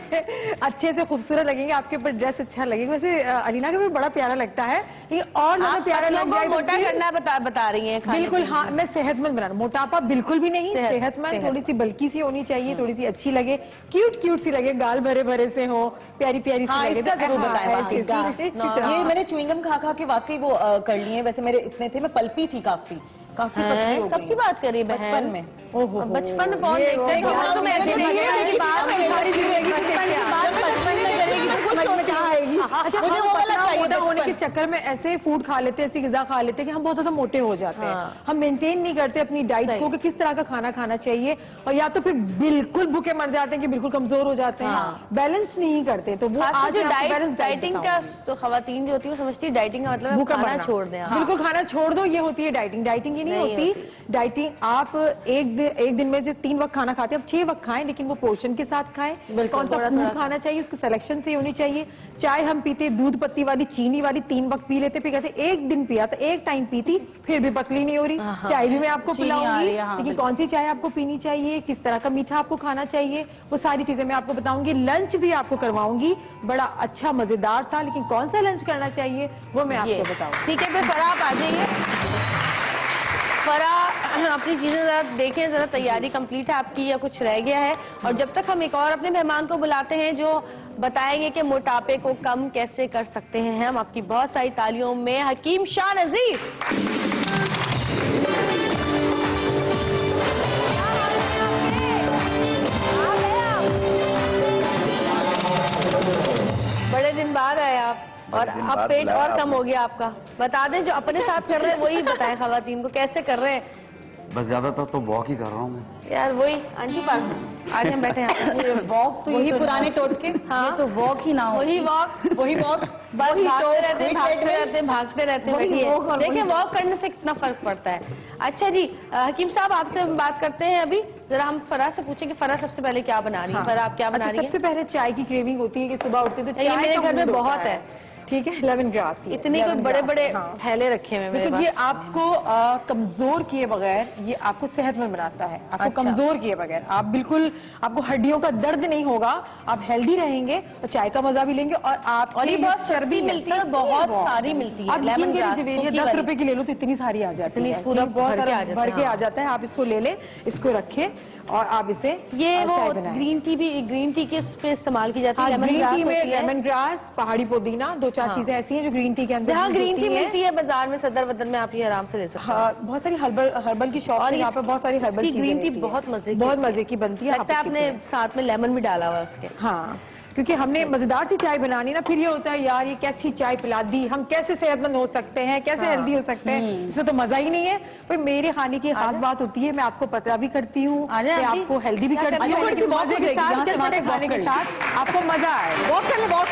अच्छे से खूबसूरत लगेंगे, आपके ऊपर ड्रेस अच्छा लगेगा। वैसे अलीना का भी बड़ा प्यारा लगता है, लेकिन और ज्यादा आप प्यारा पतलों लग को जाए तो मोटा फिर- करना बता रही हैं खाने बिल्कुल के हाँ, मैं सेहतमंद बनाना, मोटापा बिल्कुल भी नहीं, सेहतमंद, थोड़ी सी बल्की सी होनी चाहिए, थोड़ी सी अच्छी लगे, क्यूट सी लगे, गाल भरे भरे से हो, प्यारी सी हाँ, लगे। इसका जरूर हाँ, बताएं ऐसे, बाकी। इसी तरह। ये मैंने च्युइंगम खा खा के वाकई वो कर लिए हैं। वैसे मेरे इतने थे, मैं पल्पी थी काफी पतली हो कब गई की बात करी बहन? बचपन में। ओहो, बचपन में कौन ये देखता है कि वो हाँ, तुम ऐसी बचपन नहीं में है। की बात है, सारी जिंदगी बचपन बचपन की की बात बात बचपन में करेगी तो खुश समझ में होती क्या हूँ। आएगी? अच्छा, मुझे हम वो वाला पतला चाहिए मोटा होने के बचपन। चक्कर में ऐसे फूड खा लेते हैं, ऐसी ग़िज़ा खा लेते हैं कि हम बहुत ज्यादा मोटे हो जाते हैं। हाँ। हम मेंटेन नहीं करते अपनी डाइट को कि किस तरह का खाना खाना चाहिए, और या तो फिर बिल्कुल भूखे मर जाते हैं कि बिल्कुल कमजोर हो जाते हैं, बैलेंस नहीं करते। तो वो खासकर आज जो मैं आपको balance diet डाइटिंग का, बताऊंगी। तो खवातीन जो होती है वो समझती है डाइटिंग का मतलब है भूखा खाना मरना। छोड़ दें। हाँ। बिल्कुल खाना छोड़ दो, ये होती है डाइटिंग। डाइटिंग ये नहीं नहीं होती। डाइटिंग आप एक दिन में जो 3 वक्त खाना खाते हैं, आप 6 वक्त खाएं, लेकिन वो पोर्शन के साथ खाएं। कौन सा थोड़ा फूड थोड़ा खाना चाहिए उसकी सिलेक्शन से होनी चाहिए। चाय हम पीते दूध पत्ती वाली, चीनी वाली 3 वक्त पी लेते, फिर कहते एक दिन पिया तो एक टाइम पीती, फिर भी पतली नहीं हो रही। चाय भी मैं आपको चीनी आ पिलाऊंगी, रही है, हाँ, लेकिन कौन सी चाय आपको पीनी चाहिए, किस तरह का मीठा आपको खाना चाहिए, वो सारी चीजें मैं आपको बताऊंगी। लंच भी आपको करवाऊंगी, बड़ा अच्छा मजेदार सा, लेकिन कौन सा लंच करना चाहिए वो मैं ये आपको बताऊंगी। ठीक है, फिर फरा आप आ जाइए। फरा अपनी चीजें जरा देखें, जरा तैयारी कंप्लीट है आपकी या कुछ रह गया है। और जब तक हम एक और अपने मेहमान को बुलाते हैं जो बताएंगे कि मोटापे को कम कैसे कर सकते हैं, हम आपकी बहुत सारी तालियों में हकीम शाह नजीर। बड़े दिन बाद आए आप और अब पेट और कम हो गया आपका। बता दें जो अपने साथ कर रहे हैं वही बताएं खवातीन को कैसे कर रहे हैं। बस ज्यादातर तो वॉक ही कर रहा हूँ यार वही आंटी पास आज हम बैठे हैं। वॉक तो वही ये पुराने टोटके। हाँ ये तो वॉक ही ना हो, वही वॉक बस वही भागते talk, रहते वही भागते रहते वही बैठिए। walk और देखिए वही- वॉक करने से कितना फर्क पड़ता है। अच्छा जी हकीम साहब आपसे हम बात करते हैं अभी। जरा हम फराह से पूछें कि फराह सबसे पहले क्या बना रही है। फराह आप क्या बना अच्छा, रही है? सबसे पहले चाय की क्रेविंग होती है कि सुबह उठते तो ये चाय मेरे का घर में मूड होता बहुत है। ठीक है, लेमन ग्रास। इतने कोई बड़े बड़े थैले रखे हुए हैं मेरे बिल्कुल, ये पास। आपको कमजोर किए बगैर ये आपको सेहतमंद बनाता है। आपको अच्छा। कमजोर किए बगैर आप बिल्कुल, आपको हड्डियों का दर्द नहीं होगा, आप हेल्दी रहेंगे और चाय का मजा भी लेंगे। और ये बहुत चर्बी सस्ती मिलती है, बहुत सारी मिलती है। आप लेमन यकीन ग्रास, करिए सूखी 10 वाली। रुपए की ले लो तो इतनी सारी आ जाती इतनी है। पूरा ठीक, बहुत भर के सारा आ जाता भर है, के हाँ। आ जाता है। आप इसको ले लें, इसको रखें और आप इसे ये और वो चाय बनाएं। ग्रीन टी भी, ग्रीन टी किस पे इस्तेमाल की जाती है? हाँ, लेमन ग्रीन ग्रास टी में होती है। लेमन ग्रास, पहाड़ी पुदीना, 2-4 चीजें ऐसी हैं जो ग्रीन टी के अंदर जहाँ यूज ग्रीन टी होती हैं। मिलती है बाजार में सदर वदर में आप ये आराम से ले सकते हैं। हाँ, बहुत सारी हर्बल की शॉप और है, यहाँ पे बहुत सारी हर्बल इसकी चीजें ग्रीन टी मिलती हैं। बहुत मजे की बहुत होती है। मजे की बनती है। लगता है आप उसकी आपने पिएं। साथ में लेमन भी डाला हुआ है उसके। हाँ, क्योंकि हमने मजेदार सी चाय बनानी ना, फिर ये होता है यार ये कैसी चाय पिला दी, हम कैसे सेहतमंद हो सकते हैं, कैसे हेल्दी हो सकते हैं, इसमें तो मजा ही नहीं है। भाई मेरे खाने की खास बात होती है, मैं आपको पता भी करती हूँ, आ जाए मैं आंटी। आपको हेल्दी भी क्या करती करती हूँ, हो? लेकिन walk मजे हो के जाएगी, साथ जहाँ से चटपटे वहाँ खाने के walk साथ आपको मजा आए। वॉक कर ले वॉक।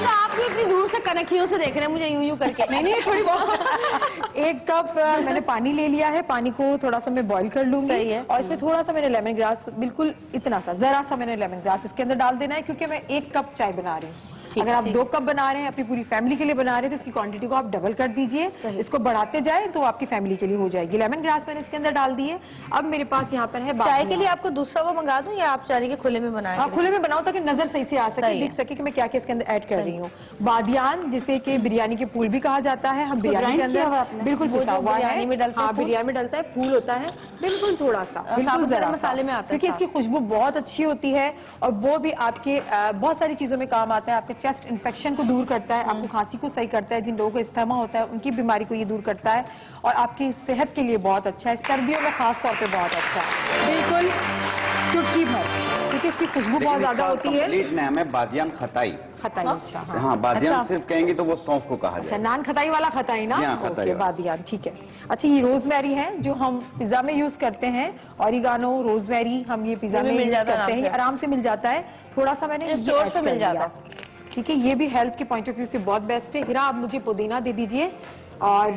आप भी इतनी दूर से कनखियों से देख रहे हैं मुझे यूं करके। नहीं थोड़ी बहुत एक कप मैंने पानी ले लिया है। पानी को थोड़ा सा मैं बॉईल कर लूंगी। सही है। और इसमें थोड़ा सा मैंने लेमन ग्रास, बिल्कुल इतना सा, जरा सा मैंने लेमन ग्रास इसके अंदर डाल देना है, क्योंकि मैं 1 कप चाय बना रही हूँ। अगर आप 2 कप बना रहे हैं, अपनी पूरी फैमिली के लिए बना रहे हैं, तो इसकी क्वांटिटी को आप डबल कर दीजिए। इसको बढ़ाते जाए तो आपकी फैमिली के लिए हो जाएगी। लेमन ग्रास मैंने इसके अंदर डाल दी है। अब मेरे पास यहाँ पर है चाय के लिए आपको दूसरा वो मंगा दूं या आप चाह रही के खुले में बनाएं? खुले में बनाओ ताकि नजर सही से आ सके, सही है। दिख सके कि मैं क्या क्या इसके अंदर ऐड कर रही हूँ। बादियान, जिसे कि बिरयानी के फूल भी कहा जाता है, हम बिरयानी के अंदर बिल्कुल वो पिसा जो हुआ है। बिरयानी में डलता है हाँ, फूल? बिरयानी में डलता है, फूल होता है बिल्कुल थोड़ा सा, बिल्कुल साबुत जरा गरम सा। मसाले में आता है क्योंकि इसकी खुशबू बहुत अच्छी होती है और वो भी आपके बहुत सारी चीजों में काम आता है। आपके चेस्ट इन्फेक्शन को दूर करता है, आपको खांसी को सही करता है, जिन लोगों को अस्थमा होता है उनकी बीमारी को ये दूर करता है और आपकी सेहत के लिए बहुत अच्छा है। सर्दियों में खास तौर पे बहुत अच्छा है, बिल्कुल चुटकी भर, क्योंकि इसकी खुशबू बहुत ज्यादा होती है। कंप्लीट नाम है बादियान खताई। खताई, अच्छा हाँ। हाँ, बादियान अच्छा, सिर्फ कहेंगे तो वो सौंफ को कहा अच्छा, जाए। नान खताई वाला खताई ना? जी हाँ, खताई ओके, वाला। बादियान, ठीक है। अच्छा, ये रोजमेरी है जो हम पिज्जा में यूज करते हैं। ऑरिगानो, रोजमेरी हम ये पिज्जा ये भी में मिल यूज जाता है करते हैं, आराम से। आराम से मिल जाता है। थोड़ा सा मैंने ये ये स्टोर्स add पे कर मिल दिया। जाता ठीक है, ये भी हेल्थ के पॉइंट ऑफ व्यू से बहुत बेस्ट है। हिरा, आप मुझे पुदीना दे दीजिए। और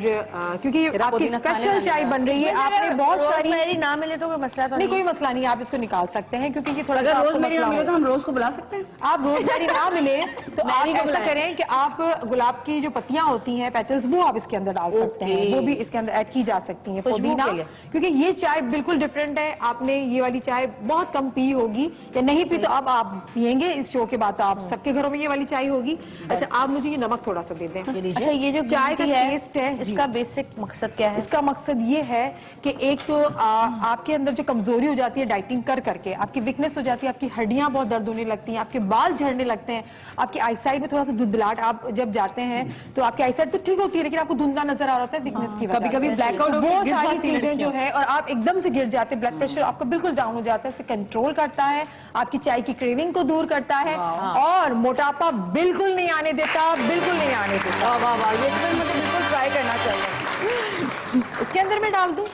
क्योंकि आपकी पुदीना खाने स्पेशल वाली चाय है। बन रही है, इसमें से आपने अगर बहुत सारी, रोजमेरी ना मिले तो कोई मसला तो नहीं नहीं? कोई मसला नहीं, आप इसको निकाल सकते हैं, क्योंकि ये थोड़ा सा अगर आपको रोज मेरी मसला ना मिले होगा। तो हम रोज को बुला सकते हैं। आप रोजमेरी ना मिले तो आप मैरी को ऐसा बुलाएं। करें कि आप गुलाब की जो पत्तियां होती हैं, पेटल्स, वो आप इसके अंदर डाल सकते हैं, वो भी इसके अंदर ऐड की जा सकती हैं। खुशबू पुदीना, के लिए। क्योंकि ये चाय बिल्कुल डिफरेंट है। आपने ये वाली चाय बहुत कम पी होगी या नहीं पी, तो अब आप पियेंगे इस शो के बाद, तो आप सबके घरों में ये वाली चाय होगी। अच्छा, आप मुझे ये नमक थोड़ा सा दे दें। अच्छा, ये जो चाय ग्रीन का टी टेस्ट है, जी। इसका बेसिक मकसद क्या है? इसका मकसद ये है कि एक तो आपके अंदर जो कमजोरी हो जाती है डाइटिंग कर करके, आपकी वीकनेस हो जाती है, आपकी हड्डियां बहुत दर्द होने लगती हैं, आपके बाल झड़ने लगते हैं, आपकी आईसाइट में थोड़ा सा धुंधलाहट, आप जब जाते हैं तो आपकी आईसाइट तो ठीक होती है, लेकिन आपको धुंधला नजर आ रहा होता है वीकनेस की वजह से। कभी-कभी blackout तो होके वो गिर सारी जाती हैं चीजें जो है, और आप एकदम से गिर जाते हैं, ब्लड प्रेशर आपका बिल्कुल डाउन हो जाता है, उसे कंट्रोल करता है, आपकी चाय की क्रेविंग को दूर करता है और मोटापा बिल्कुल नहीं आने देता, बिल्कुल नहीं आने देता। वाह वाह वाह, ये तो मुझे बिल्कुल ट्राई करना चाहिए। इसके अंदर मैं डाल दूं,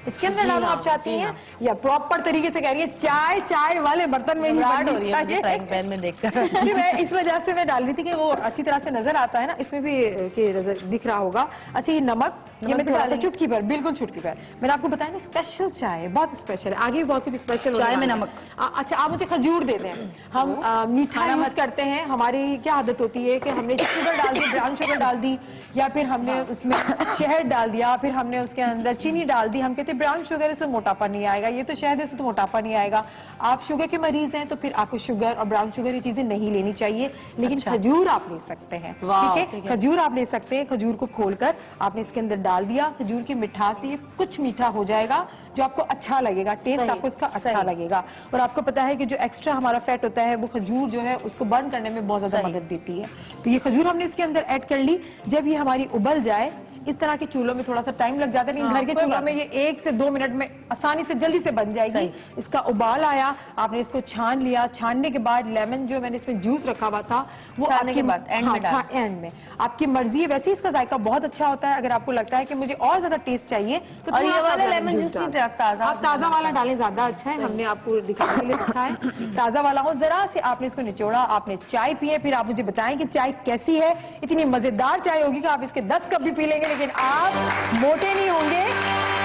इसके अंदर डालूं आप चाहती हैं, या प्रॉपर तरीके से कह रही है चाय चाय वाले बर्तन में ही घबराहट हो बननी रही है मुझे चाहिए। फ्राइंग पैन में देखकर। नहीं, मैं इस वजह से मैं डाल रही थी कि वो अच्छी तरह से नजर आता है ना, इसमें भी कि नजर दिख रहा होगा। अच्छा, ये नमक, ये मैं भी थोड़ा सा डालेंगे? चुटकी भर, बिल्कुल चुटकी भर। मैंने आपको बताया ना, स्पेशल चाय है, बहुत स्पेशल है, आगे भी बहुत कुछ स्पेशल चाय में नमक। अच्छा, आप मुझे खजूर दे दें। हम मीठा यूज करते हैं, हमारी क्या आदत होती है कि हमने शुगर डाल दी, ब्राउन शुगर डाल दी, या फिर हमने उसमें शहद डाल दिया, फिर हमने उसके अंदर चीनी डाल दी, हम कहते कि ब्राउन शुगर है, इससे मोटापा नहीं आएगा, ये तो शहद है, इससे तो मोटापा नहीं आएगा। आप शुगर के मरीज हैं तो फिर आपको शुगर और ब्राउन शुगर ये चीजें नहीं लेनी चाहिए, लेकिन खजूर आप ले सकते हैं। ठीक है, खजूर आप ले सकते हैं। खजूर को खोलकर आपने इसके अंदर डाल दिया, खजूर की मिठास से ये कुछ मीठा हो जाएगा जो आपको अच्छा लगेगा, टेस्ट आपको इसका अच्छा लगेगा। और आपको पता है कि जो एक्स्ट्रा हमारा फैट होता है वो खजूर जो है उसको बर्न करने में बहुत ज्यादा मदद देती है। तो ये खजूर हमने इसके अंदर ऐड कर ली। जब ये हमारी उबल जाए, इस तरह के चूल्हों में थोड़ा सा टाइम लग जाता है, लेकिन घर के चूल्हों में ये 1 से 2 मिनट में आसानी से जल्दी से बन जाएगी। इसका उबाल आया, आपने इसको छान लिया। छानने के बाद लेमन जो मैंने इसमें जूस रखा हुआ था वो छानने के बाद एंड में आपकी मर्जी है। वैसे इसका जायका बहुत अच्छा होता है। अगर आपको लगता है कि मुझे और ज्यादा टेस्ट चाहिए तो और ये वाला लेमन जूस भी ताजा, आप ताजा वाला डालें, ज्यादा अच्छा है। हमने आपको दिखाने के लिए रखा है ताजा वाला हो। जरा से आपने इसको निचोड़ा, आपने चाय पिए, फिर आप मुझे बताएं कि चाय कैसी है। इतनी मजेदार चाय होगी कि आप इसके 10 कप भी पी लेंगे, लेकिन आप मोटे नहीं होंगे।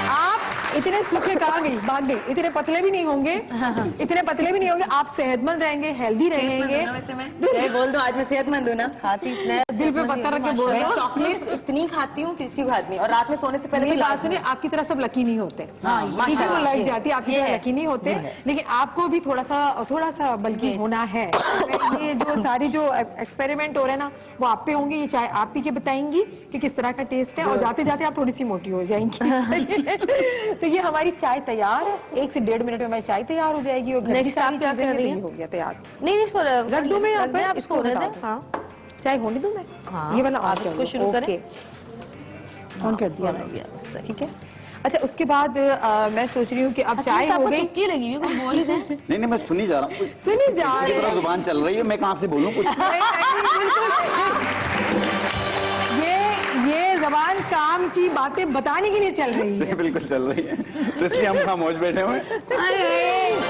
आप इतने सूखे कहाँ गई, भाग गए, इतने पतले भी नहीं होंगे, इतने पतले भी नहीं होंगे। आप सेहतमंद रहेंगे, हेल्दी रहेंगे। बोल दो, आज मैं सेहतमंद हूँ ना, खाती इतने दिल पे पत्थर रख के बोल रहे हो। चॉकलेट्स इतनी खाती हूँ किसकी खाती नहीं, और रात में सोने से पहले मेरी बात सुनिए, आपकी तरह सब लकी नहीं होते। ठीक है, वो लग जाती है, आपकी तरह लकी नहीं होते, लेकिन आपको भी थोड़ा सा बल्कि होना है। ये जो सारी जो एक्सपेरिमेंट हो रहे हैं ना वो आप पे होंगे। ये चाय आप पी के बताएंगी कि किस तरह का टेस्ट है, और जाते जाते आप थोड़ी सी मोटी हो जाएंगी। तो ये हमारी चाय तैयार है। 1 से 1.5 मिनट में हमारी चाय तैयार हो जाएगी और घर की सारी चीजें हो गया तैयार। नहीं, इसको रख दूं मैं यहाँ पर, आप इसको होने दें। हाँ, चाय होने दूं मैं। ये वाला आप इसको शुरू करें। ऑन कर दिया, ठीक है। अच्छा, उसके बाद मैं सोच रही हूँ कि अब चाय हो गई। चुटकी लगी हुई, कुछ बोल ही रहे। नहीं नहीं, मैं सुनी जा रहा हूँ। सुनी जा रही है, जुबान चल रही है, मैं कहाँ से बोलूँ कुछ। ये जबान काम की बातें बताने के लिए चल रही है। बिल्कुल चल रही है, तो इसलिए हम खामोश बैठे हुए हैं।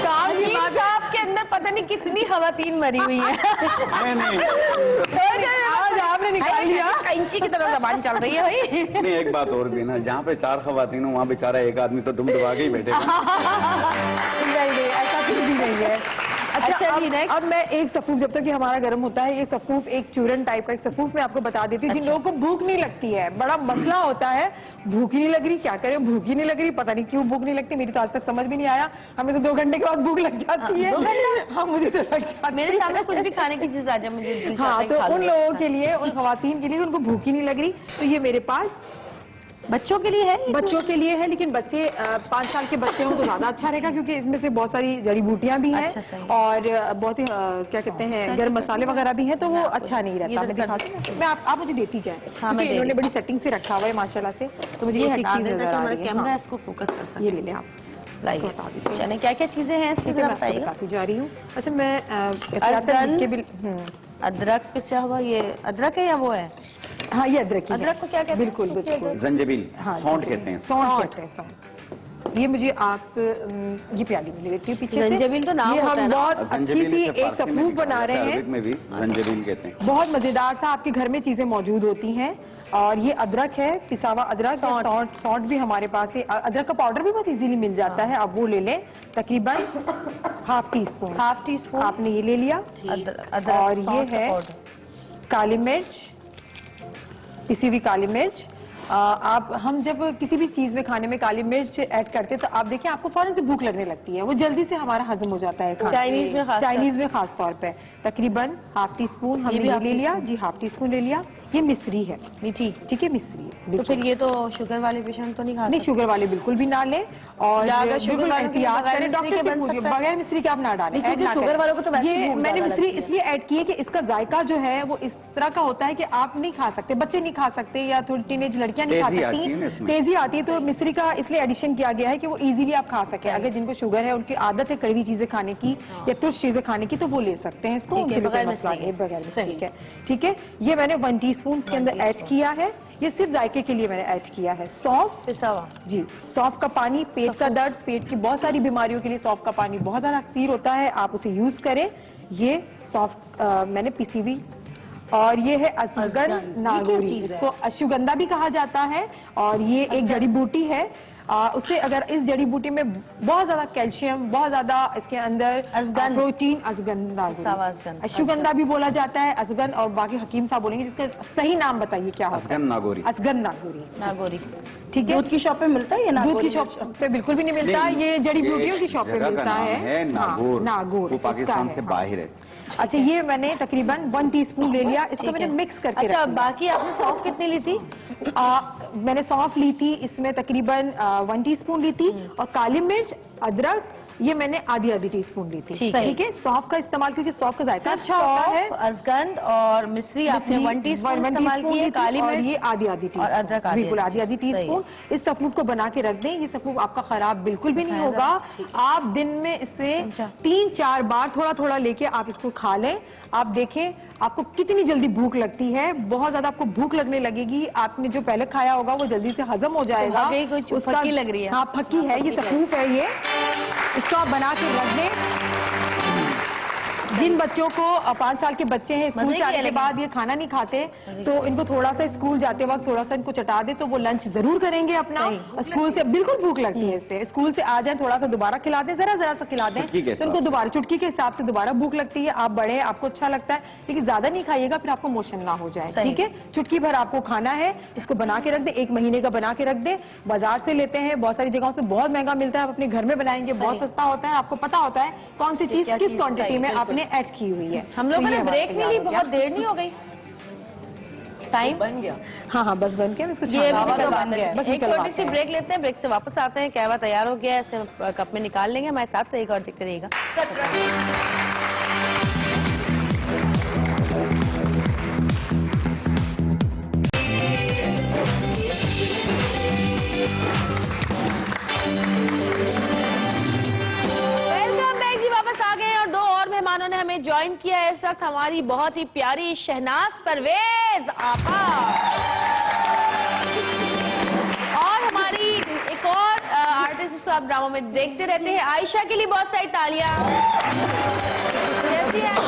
काम की बात आपके अंदर पता नहीं कितनी खवातीन मरी हुई है। नहीं आज आपने निकाल लिया। कैंची की तरह जबान चल रही है भाई। नहीं, एक बात और भी ना, जहाँ पे 4 खवातीन हो वहाँ बेचारा एक आदमी तो दुम दबा के ही बैठेगा। नहीं, ऐसा कुछ भी नहीं है। अच्छा, अब मैं एक सफूफ, जब तक कि हमारा गर्म होता है, ये सफूफ एक चूरन टाइप का एक सफूफ मैं आपको बता देती हूँ। जिन लोगों को भूख नहीं लगती है, बड़ा मसला होता है, भूख ही नहीं लग रही, क्या करें, भूख ही नहीं लग रही, पता नहीं क्यों भूख नहीं लगती। मेरी तो आज तक समझ भी नहीं आया। हमें तो 2 घंटे के बाद भूख लग जाती है। हाँ, मुझे तो लग जाती है। मेरे सामने कुछ भी खाने की चीज आ जाए मुझे दिल हाँ, तो उन लोगों के लिए, उन खवातीन के लिए उनको भूख ही नहीं लग रही, तो ये मेरे पास बच्चों के लिए है। बच्चों के लिए है, लेकिन बच्चे 5 साल के बच्चे हों तो ज्यादा अच्छा रहेगा, क्योंकि इसमें से बहुत सारी जड़ी बूटियां भी हैं। अच्छा, सही। और बहुत ही क्या कहते हैं, गर्म मसाले वगैरह भी हैं, तो वो अच्छा नहीं रहता। मैं दिखाती हूँ, मैं आप मुझे देती जाए, क्योंकि इन्होंने बड़ी सेटिंग से रखा हुआ है माशाल्लाह से, तो मुझे ये हटा चीज दें नजर ताकि आ हमारा रही है। कैमरा हाँ, इसको फोकस कर सके। ये ले लें आप, लाइए। चलिए, क्या क्या चीजें हैं इसकी तरफ बताइएगा। बताती जा रही हूँ। अच्छा, मैं अदरक पिसा हुआ, ये अदरक है या वो है? हाँ, ये अदरक की है। अदरक को क्या कहते हैं? बिल्कुल बिल्कुल, जंजबील, सौंठ कहते हैं। सौंठ कहते हैं, सौंठ। ये मुझे आप ये प्याली में ले लेती हूँ पीछे से। जंजीबिल तो नाम ये होता है हम ना? बहुत अच्छी जंजबील सी इसे एक फारसी में सफूफ भी बना कहा रहे जाता है, हैं। अरबिक में भी जंजबील कहते हैं। बहुत मजेदार सा, आपके घर में चीजें मौजूद होती हैं। और ये अदरक है, पिसावा अदरक, सौंठ भी हमारे पास है। अदरक का पाउडर भी बहुत इजीली मिल जाता है, आप वो ले लें। तकरीबन हाफ टी स्पून आपने ये ले लिया। और ये है काली मिर्च, पिसी हुई काली मिर्च। आप हम जब किसी भी चीज में, खाने में काली मिर्च ऐड करते हैं तो आप देखिए आपको फौरन से भूख लगने लगती है, वो जल्दी से हमारा हजम हो जाता है। चाइनीज में खास तौर पे तकरीबन हाफ टी स्पून हमने ये ले लिया जी, हाफ टी स्पून ले लिया। ये मिश्री है, मीठी, ठीक है, मिश्री है। तो फिर ये तो शुगर वाले पेशेंट तो नहीं खा नहीं, शुगर वाले बिल्कुल भी ना लें। और अगर शुगर बिल्कुल वालों के लिए एहतियात बगैर करें, मिश्री डॉक्टर के से बन पूछिए, सकता है? बगैर मिश्री के आप ना डालें। क्योंकि शुगर वालों को तो वैसे ही ये भूख मैंने ज्यादा मिश्री लगती है। इसलिए ऐड की है कि इसका जायका जो है वो इस तरह का होता है कि आप नहीं खा सकते, बच्चे नहीं खा सकते, या थोड़ी टीनेज लड़कियां नहीं खा तेजी आती है ना सकती, इसमें। तेजी आती है। तो मिश्री का इसलिए एडिशन किया गया है कि वो इजीली आप खा सके। अगर जिनको शुगर है, उनकी आदत है कड़वी चीजें खाने की या तुर्श चीजें खाने की, तो वो ले सकते हैं इसको, ठीक है, उनके लिए बगैर कोई मसला मिश्री नहीं, के। बगैर मिश्री के। ठीक है, ये मैंने 1 टीस्पून इसके अंदर ऐड किया है। ये सिर्फ जायके के लिए मैंने ऐड किया है। सौंफ पिसा हुआ जी, सौंफ का पानी पेट का दर्द, पेट की बहुत सारी बीमारियों के लिए सौंफ का पानी बहुत ज्यादा अक्सीर होता है, आप उसे यूज करें। ये सौंफ मैंने पिसी हुई। और ये है अश्वगंधा नागोरी, इसको अश्वगंधा भी कहा जाता है, और ये एक जड़ी बूटी है। उससे अगर इस जड़ी बूटी में बहुत ज्यादा कैल्शियम, बहुत ज्यादा इसके अंदर अजगन। प्रोटीन, अजगंधा, अश्वगंधा भी बोला जाता है, अजगन, और बाकी हकीम साहब बोलेंगे जिसका सही नाम बताइए क्या होता है? असगन नागौरी। असगन नागौरी, नागौरी। ठीक है। दूध की शॉप पे मिलता है ये ना? दूध की शॉप पे बिल्कुल भी नहीं मिलता, ये जड़ी बूटियों की शॉप पे जगह का मिलता नाम है। नागौर। नागौर, वो उसका पाकिस्तान है, से हाँ। बाहर है। अच्छा, ये मैंने तकरीबन 1 टीस्पून ले लिया, इसको मैंने मिक्स करके अच्छा, रख लिया। बाकी आपने सौंफ कितनी ली थी? मैंने सौंफ ली थी, इसमें तकरीबन 1 टीस्पून ली थी, और काली मिर्च, अदरक, ये मैंने आधी टीस्पून ली थी। ठीक है। सौंफ का इस्तेमाल क्योंकि सौंफ का जायका अच्छा होता है। अजगंध और मिश्री आपने 1 टीस्पून इस्तेमाल की है, काली और मिर्च ये आधी टीस्पून, और अदरक बिल्कुल आधी टीस्पून। इस सफूफ को बना के रख दें, ये सफूफ आपका खराब बिल्कुल भी नहीं होगा। आप दिन में इससे 3-4 बार थोड़ा थोड़ा लेके आप इसको खा लें। आप देखें आपको कितनी जल्दी भूख लगती है, बहुत ज्यादा आपको भूख लगने लगेगी। आपने जो पहले खाया होगा वो जल्दी से हजम हो जाएगा। कोई फक्की लग रही है। हाँ, फक्की है, ये सफूफ है ये। इसको आप बना के रख दें। जिन बच्चों को 5 साल के बच्चे हैं, स्कूल से आने के बाद ये खाना नहीं खाते, तो इनको थोड़ा सा स्कूल जाते वक्त थोड़ा सा इनको चटा दे तो वो लंच जरूर करेंगे अपना। और स्कूल से बिल्कुल भूख लगती है इससे। स्कूल से आ जाए, थोड़ा सा दोबारा खिला दें, जरा सा खिला दें, तो उनको दोबारा चुटकी के हिसाब से दोबारा भूख लगती है। आप बड़े, आपको अच्छा लगता है, लेकिन ज्यादा नहीं खाइएगा, फिर आपको मोशन ना हो जाए। ठीक है, चुटकी भर आपको खाना है, इसको बना के रख दे, 1 महीने का बना के रख दे। बाजार से लेते हैं, बहुत सारी जगहों से बहुत महंगा मिलता है, आप अपने घर में बनाएंगे बहुत सस्ता होता है। आपको पता होता है कौन सी चीज किस क्वांटिटी में आपने ऐड की हुई है। हम लोगों ने ब्रेक नहीं ली, बहुत देर नहीं हो गई, टाइम बन गया। हाँ, बस बन के इसको ये छाना भी तो निकलवा बन गया है। दें। बस एक छोटी सी निकलवाते हैं। ब्रेक लेते हैं, ब्रेक से वापस आते हैं। कहवा तैयार हो गया है, इसे कप में निकाल लेंगे। हमारे साथ रहेगा और देखते रहिएगा। वेलकम बैक जी, वापस आ गए हैं और 2 और मेहमानों ने हमें ज्वाइन किया है इस वक्त। हमारी बहुत ही प्यारी शहनाज परवेज आपा और हमारी एक और आर्टिस्ट जिसको आप ड्रामा में देखते रहते हैं, आयशा के लिए बहुत सारी तालियां। कैसी हैं आप?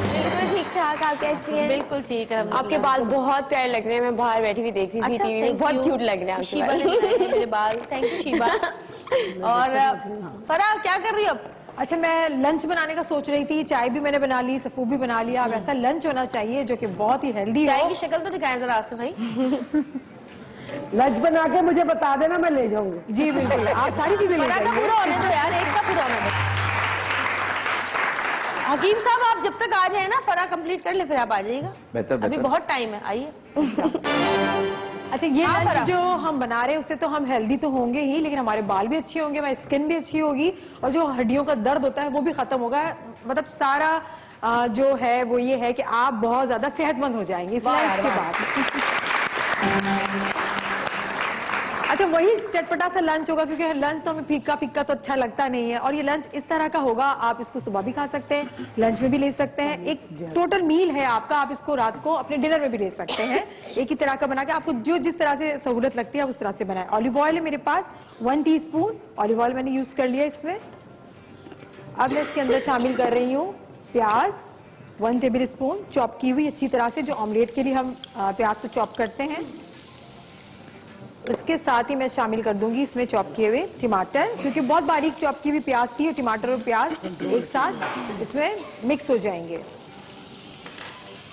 बिल्कुल ठीक ठाक, आप कैसी हैं? बिल्कुल ठीक है। आपके बाल बहुत प्यारे लग रहे हैं, मैं बाहर बैठी हुई देख रही थी टीवी में, बहुत क्यूट लग रहे हैं आपके शीबा ने बाल। बनाए हैं मेरे बाल, थैंक यू शीबा। और फराह क्या कर रही हो अब? अच्छा, मैं लंच बनाने का सोच रही थी, चाय भी मैंने बना ली, सफू भी बना लिया। अब ऐसा लंच होना चाहिए जो कि बहुत ही हेल्दी चाय हो। की शक्ल तो दिखाएं जरा आसिफ भाई। लंच बना के मुझे बता देना, मैं ले जाऊंगी। जी बिल्कुल, आप सारी चीजें ले फराह का जाइए। पूरा होने दो यार, एक का पूरा होने दो। हकीम साहब आप जब तक आ जाए ना, फराह कंप्लीट कर ले, फिर आप आ जाइएगा। बेहतर अभी बहुत टाइम है, आइए। अच्छा, ये हाँ, लंच फराह। जो हम बना रहे हैं उससे तो हम हेल्दी तो होंगे ही, लेकिन हमारे बाल भी अच्छे होंगे, हमारी स्किन भी अच्छी होगी, और जो हड्डियों का दर्द होता है वो भी खत्म होगा। मतलब सारा जो है वो ये है कि आप बहुत ज्यादा सेहतमंद हो जाएंगे इस लंच के बाद। अच्छा, वही चटपटा सा लंच होगा, क्योंकि लंच तो हमें फीका फीका तो अच्छा लगता नहीं है, और ये लंच इस तरह का होगा। आप इसको सुबह भी खा सकते हैं, लंच में भी ले सकते हैं, एक टोटल मील है आपका। आप इसको रात को अपने डिनर में भी ले सकते हैं। एक ही तरह का बना के आपको जो जिस तरह से सहूलत लगती है आप उस तरह से बनाए। ऑलिव ऑयल है मेरे पास 1 टीस्पून ऑलिव ऑयल मैंने यूज कर लिया इसमें। अब मैं इसके अंदर शामिल कर रही हूँ प्याज 1 टेबल स्पून चॉप की हुई अच्छी तरह से, जो ऑमलेट के लिए हम प्याज को चॉप करते हैं। उसके साथ ही मैं शामिल कर दूंगी इसमें चॉप किए हुए टमाटर, क्योंकि बहुत बारीक चॉप की हुई प्याज थी, और टमाटर और प्याज एक साथ इसमें मिक्स हो जाएंगे।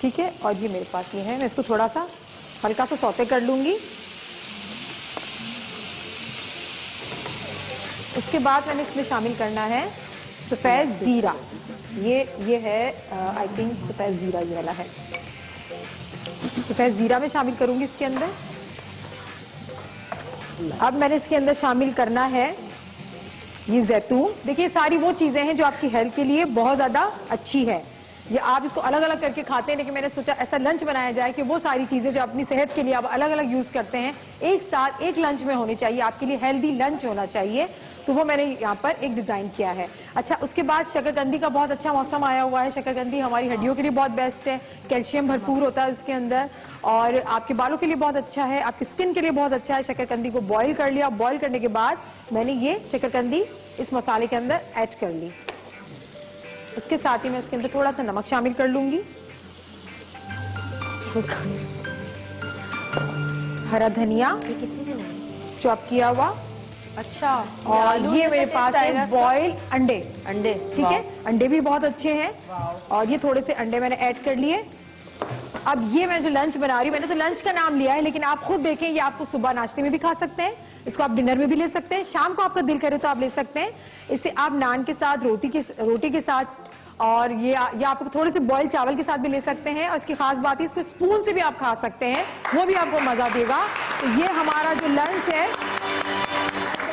ठीक है, और ये मेरे पास ये है, मैं इसको थोड़ा सा हल्का सा सौते कर लूंगी। उसके बाद मैंने इसमें शामिल करना है सफेद जीरा। ये है आई थिंक सफेद जीरा, ये वाला है। सफेद जीरा में शामिल करूंगी इसके अंदर। अब मैंने इसके अंदर शामिल करना है ये जैतून। देखिए, सारी वो चीजें हैं जो आपकी हेल्थ के लिए बहुत ज्यादा अच्छी है। ये आप इसको अलग अलग करके खाते हैं, लेकिन मैंने सोचा ऐसा लंच बनाया जाए कि वो सारी चीजें जो अपनी सेहत के लिए आप अलग अलग यूज करते हैं, एक साथ एक लंच में होनी चाहिए। आपके लिए हेल्दी लंच होना चाहिए, तो वो मैंने यहाँ पर एक डिजाइन किया है। अच्छा, उसके बाद शकरकंदी का बहुत अच्छा मौसम आया हुआ है। शकरकंदी हमारी हड्डियों के लिए बहुत बेस्ट है, कैल्शियम भरपूर होता है उसके अंदर, और आपके बालों के लिए बहुत अच्छा है, आपकी स्किन के लिए बहुत अच्छा है। शकरकंदी को बॉईल कर लिया, बॉईल करने के बाद मैंने ये शकरकंदी इस मसाले के अंदर ऐड कर ली। उसके साथ ही मैं इसके अंदर थोड़ा सा नमक शामिल कर लूंगी, हरा धनिया चॉप किया हुआ, अच्छा, और आलू ये जैसा मेरे taste पास आएगा है इसका? बॉइल्ड अंडे। अंडे, ठीक है, अंडे भी बहुत अच्छे हैं और ये थोड़े से अंडे मैंने ऐड कर लिए। अब ये मैं जो लंच बना रही हूँ, मैंने तो लंच का नाम लिया है, लेकिन आप खुद देखें, ये आपको सुबह नाश्ते में भी खा सकते हैं, इसको आप डिनर में भी ले सकते हैं, शाम को आपका दिल करे तो आप ले सकते हैं। इसे आप नान के साथ, रोटी के साथ, और ये आपको थोड़े से बॉइल्ड चावल के साथ भी ले सकते हैं। और इसकी खास बात है, इसको स्पून से भी आप खा सकते हैं, वो भी आपको मजा देगा। तो ये हमारा जो लंच है,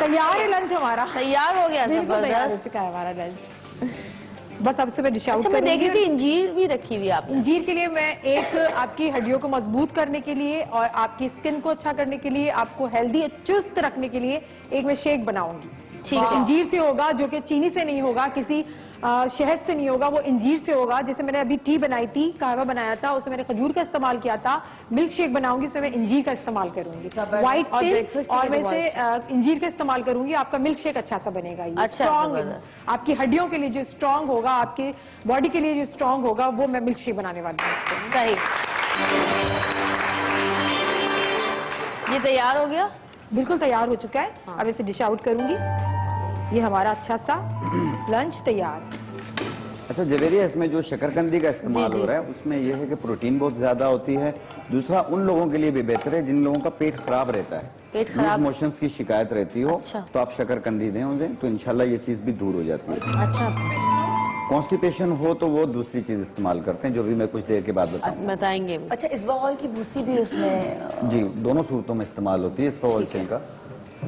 तैयार है लंच हमारा, तैयार हो गया, बिल्कुल तैयार हो जबरदस्त। चुका है हमारा लंच। बस अब से मैं डिश आउट अच्छा, मैं देख करूंगी। रही थी इंजीर भी रखी हुई आपने। अंजीर के लिए मैं एक आपकी हड्डियों को मजबूत करने के लिए और आपकी स्किन को अच्छा करने के लिए, आपको हेल्दी चुस्त रखने के लिए एक मैं शेक बनाऊंगी। ठीक है। अंजीर से होगा, जो कि चीनी से नहीं होगा, किसी शहद से नहीं होगा, वो अंजीर से होगा। जैसे मैंने अभी टी बनाई थी, कहवा बनाया था, उसमें मैंने खजूर का इस्तेमाल किया था। मिल्क शेक बनाऊंगी, उसमें मैं अंजीर का इस्तेमाल करूंगी, व्हाइट और तिल, breakfast के और लिए मैं से अंजीर का इस्तेमाल करूंगी। आपका मिल्क शेक अच्छा सा बनेगा। ये अच्छा, स्ट्रॉन्ग, जबरदस्त। आपकी हड्डियों के लिए जो स्ट्रॉन्ग होगा, आपके बॉडी के लिए जो स्ट्रॉन्ग होगा, वो मैं मिल्क शेक बनाने वाली हूँ। सही। ये तैयार हो गया। बिल्कुल तैयार हो चुका है। अब इसे डिश आउट करूंगी। ये हमारा अच्छा सा लंच तैयार। अच्छा जवेरिया, इसमें जो शकरकंदी का इस्तेमाल हो रहा है उसमें यह है कि प्रोटीन बहुत ज्यादा होती है। दूसरा, उन लोगों के लिए भी बेहतर है जिन लोगों का पेट खराब रहता है, पेट खराब, मोशंस की शिकायत रहती हो, अच्छा। तो आप शकरकंदी दें उन्हें, तो इंशाल्लाह ये चीज भी दूर हो जाती है। अच्छा, कॉन्स्टिपेशन हो तो वो दूसरी चीज इस्तेमाल करते हैं, जो भी मैं कुछ देर के बाद बताऊंगा। बताएंगे भी। अच्छा, इसबगोल की भूसी भी उसमें जी, दोनों सूरतों में इस्तेमाल होती है इसको का।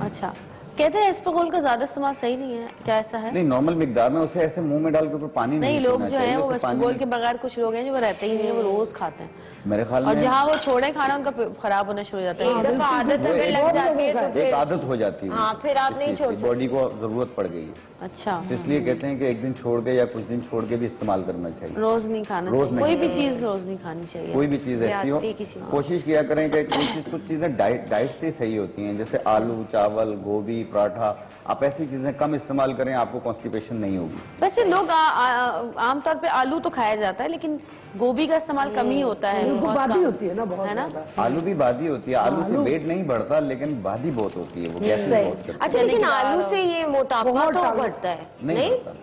अच्छा, कहते हैं इस्पगोल का ज्यादा इस्तेमाल सही नहीं है, क्या ऐसा है? नहीं, नॉर्मल मिकदार में उसे ऐसे मुंह में डाल के ऊपर पानी नहीं, लोग पीना जो चाहिए, है वो उसे पानी इस्पगोल में- के बगैर, कुछ लोग हैं जो वो रहते ही नहीं है, वो रोज खाते हैं, मेरे ख्याल और में जहाँ वो छोड़े खाना उनका खराब होना शुरू हो जाता एक है। दफा आदत अगर लग जाती है तो एक फिर आदत हो जाती है। हाँ, फिर आप नहीं छोड़ सकते। बॉडी को जरूरत पड़ गई है, अच्छा, तो इसलिए कहते हैं कि एक दिन छोड़ के या कुछ दिन छोड़ के भी इस्तेमाल करना चाहिए। रोज नहीं खाना रोज चाहिए, नहीं कोई भी चीज रोज नहीं खानी चाहिए। कोई भी चीज ऐसी हो, आती किसी को। कोशिश किया करें कि कोई चीज, कुछ चीजें डाइट से सही होती हैं, जैसे आलू, चावल, गोभी, पराठा, आप ऐसी चीजें कम इस्तेमाल करें, आपको कॉन्स्टिपेशन नहीं होगी। वैसे लोग आमतौर पे आलू तो खाया जाता है, लेकिन गोभी का इस्तेमाल कम ही होता है, उनको बहुत बादी कम। होती है ना बहुत है ना? ज्यादा। आलू भी बादी होती है, आलू से वेट नहीं बढ़ता, लेकिन बादी बहुत होती है, वो गैस बहुत करती है। अच्छा, लेकिन आलू से ये मोटापा बहुत तो ताकत। बढ़ता है नहीं बढ़ता,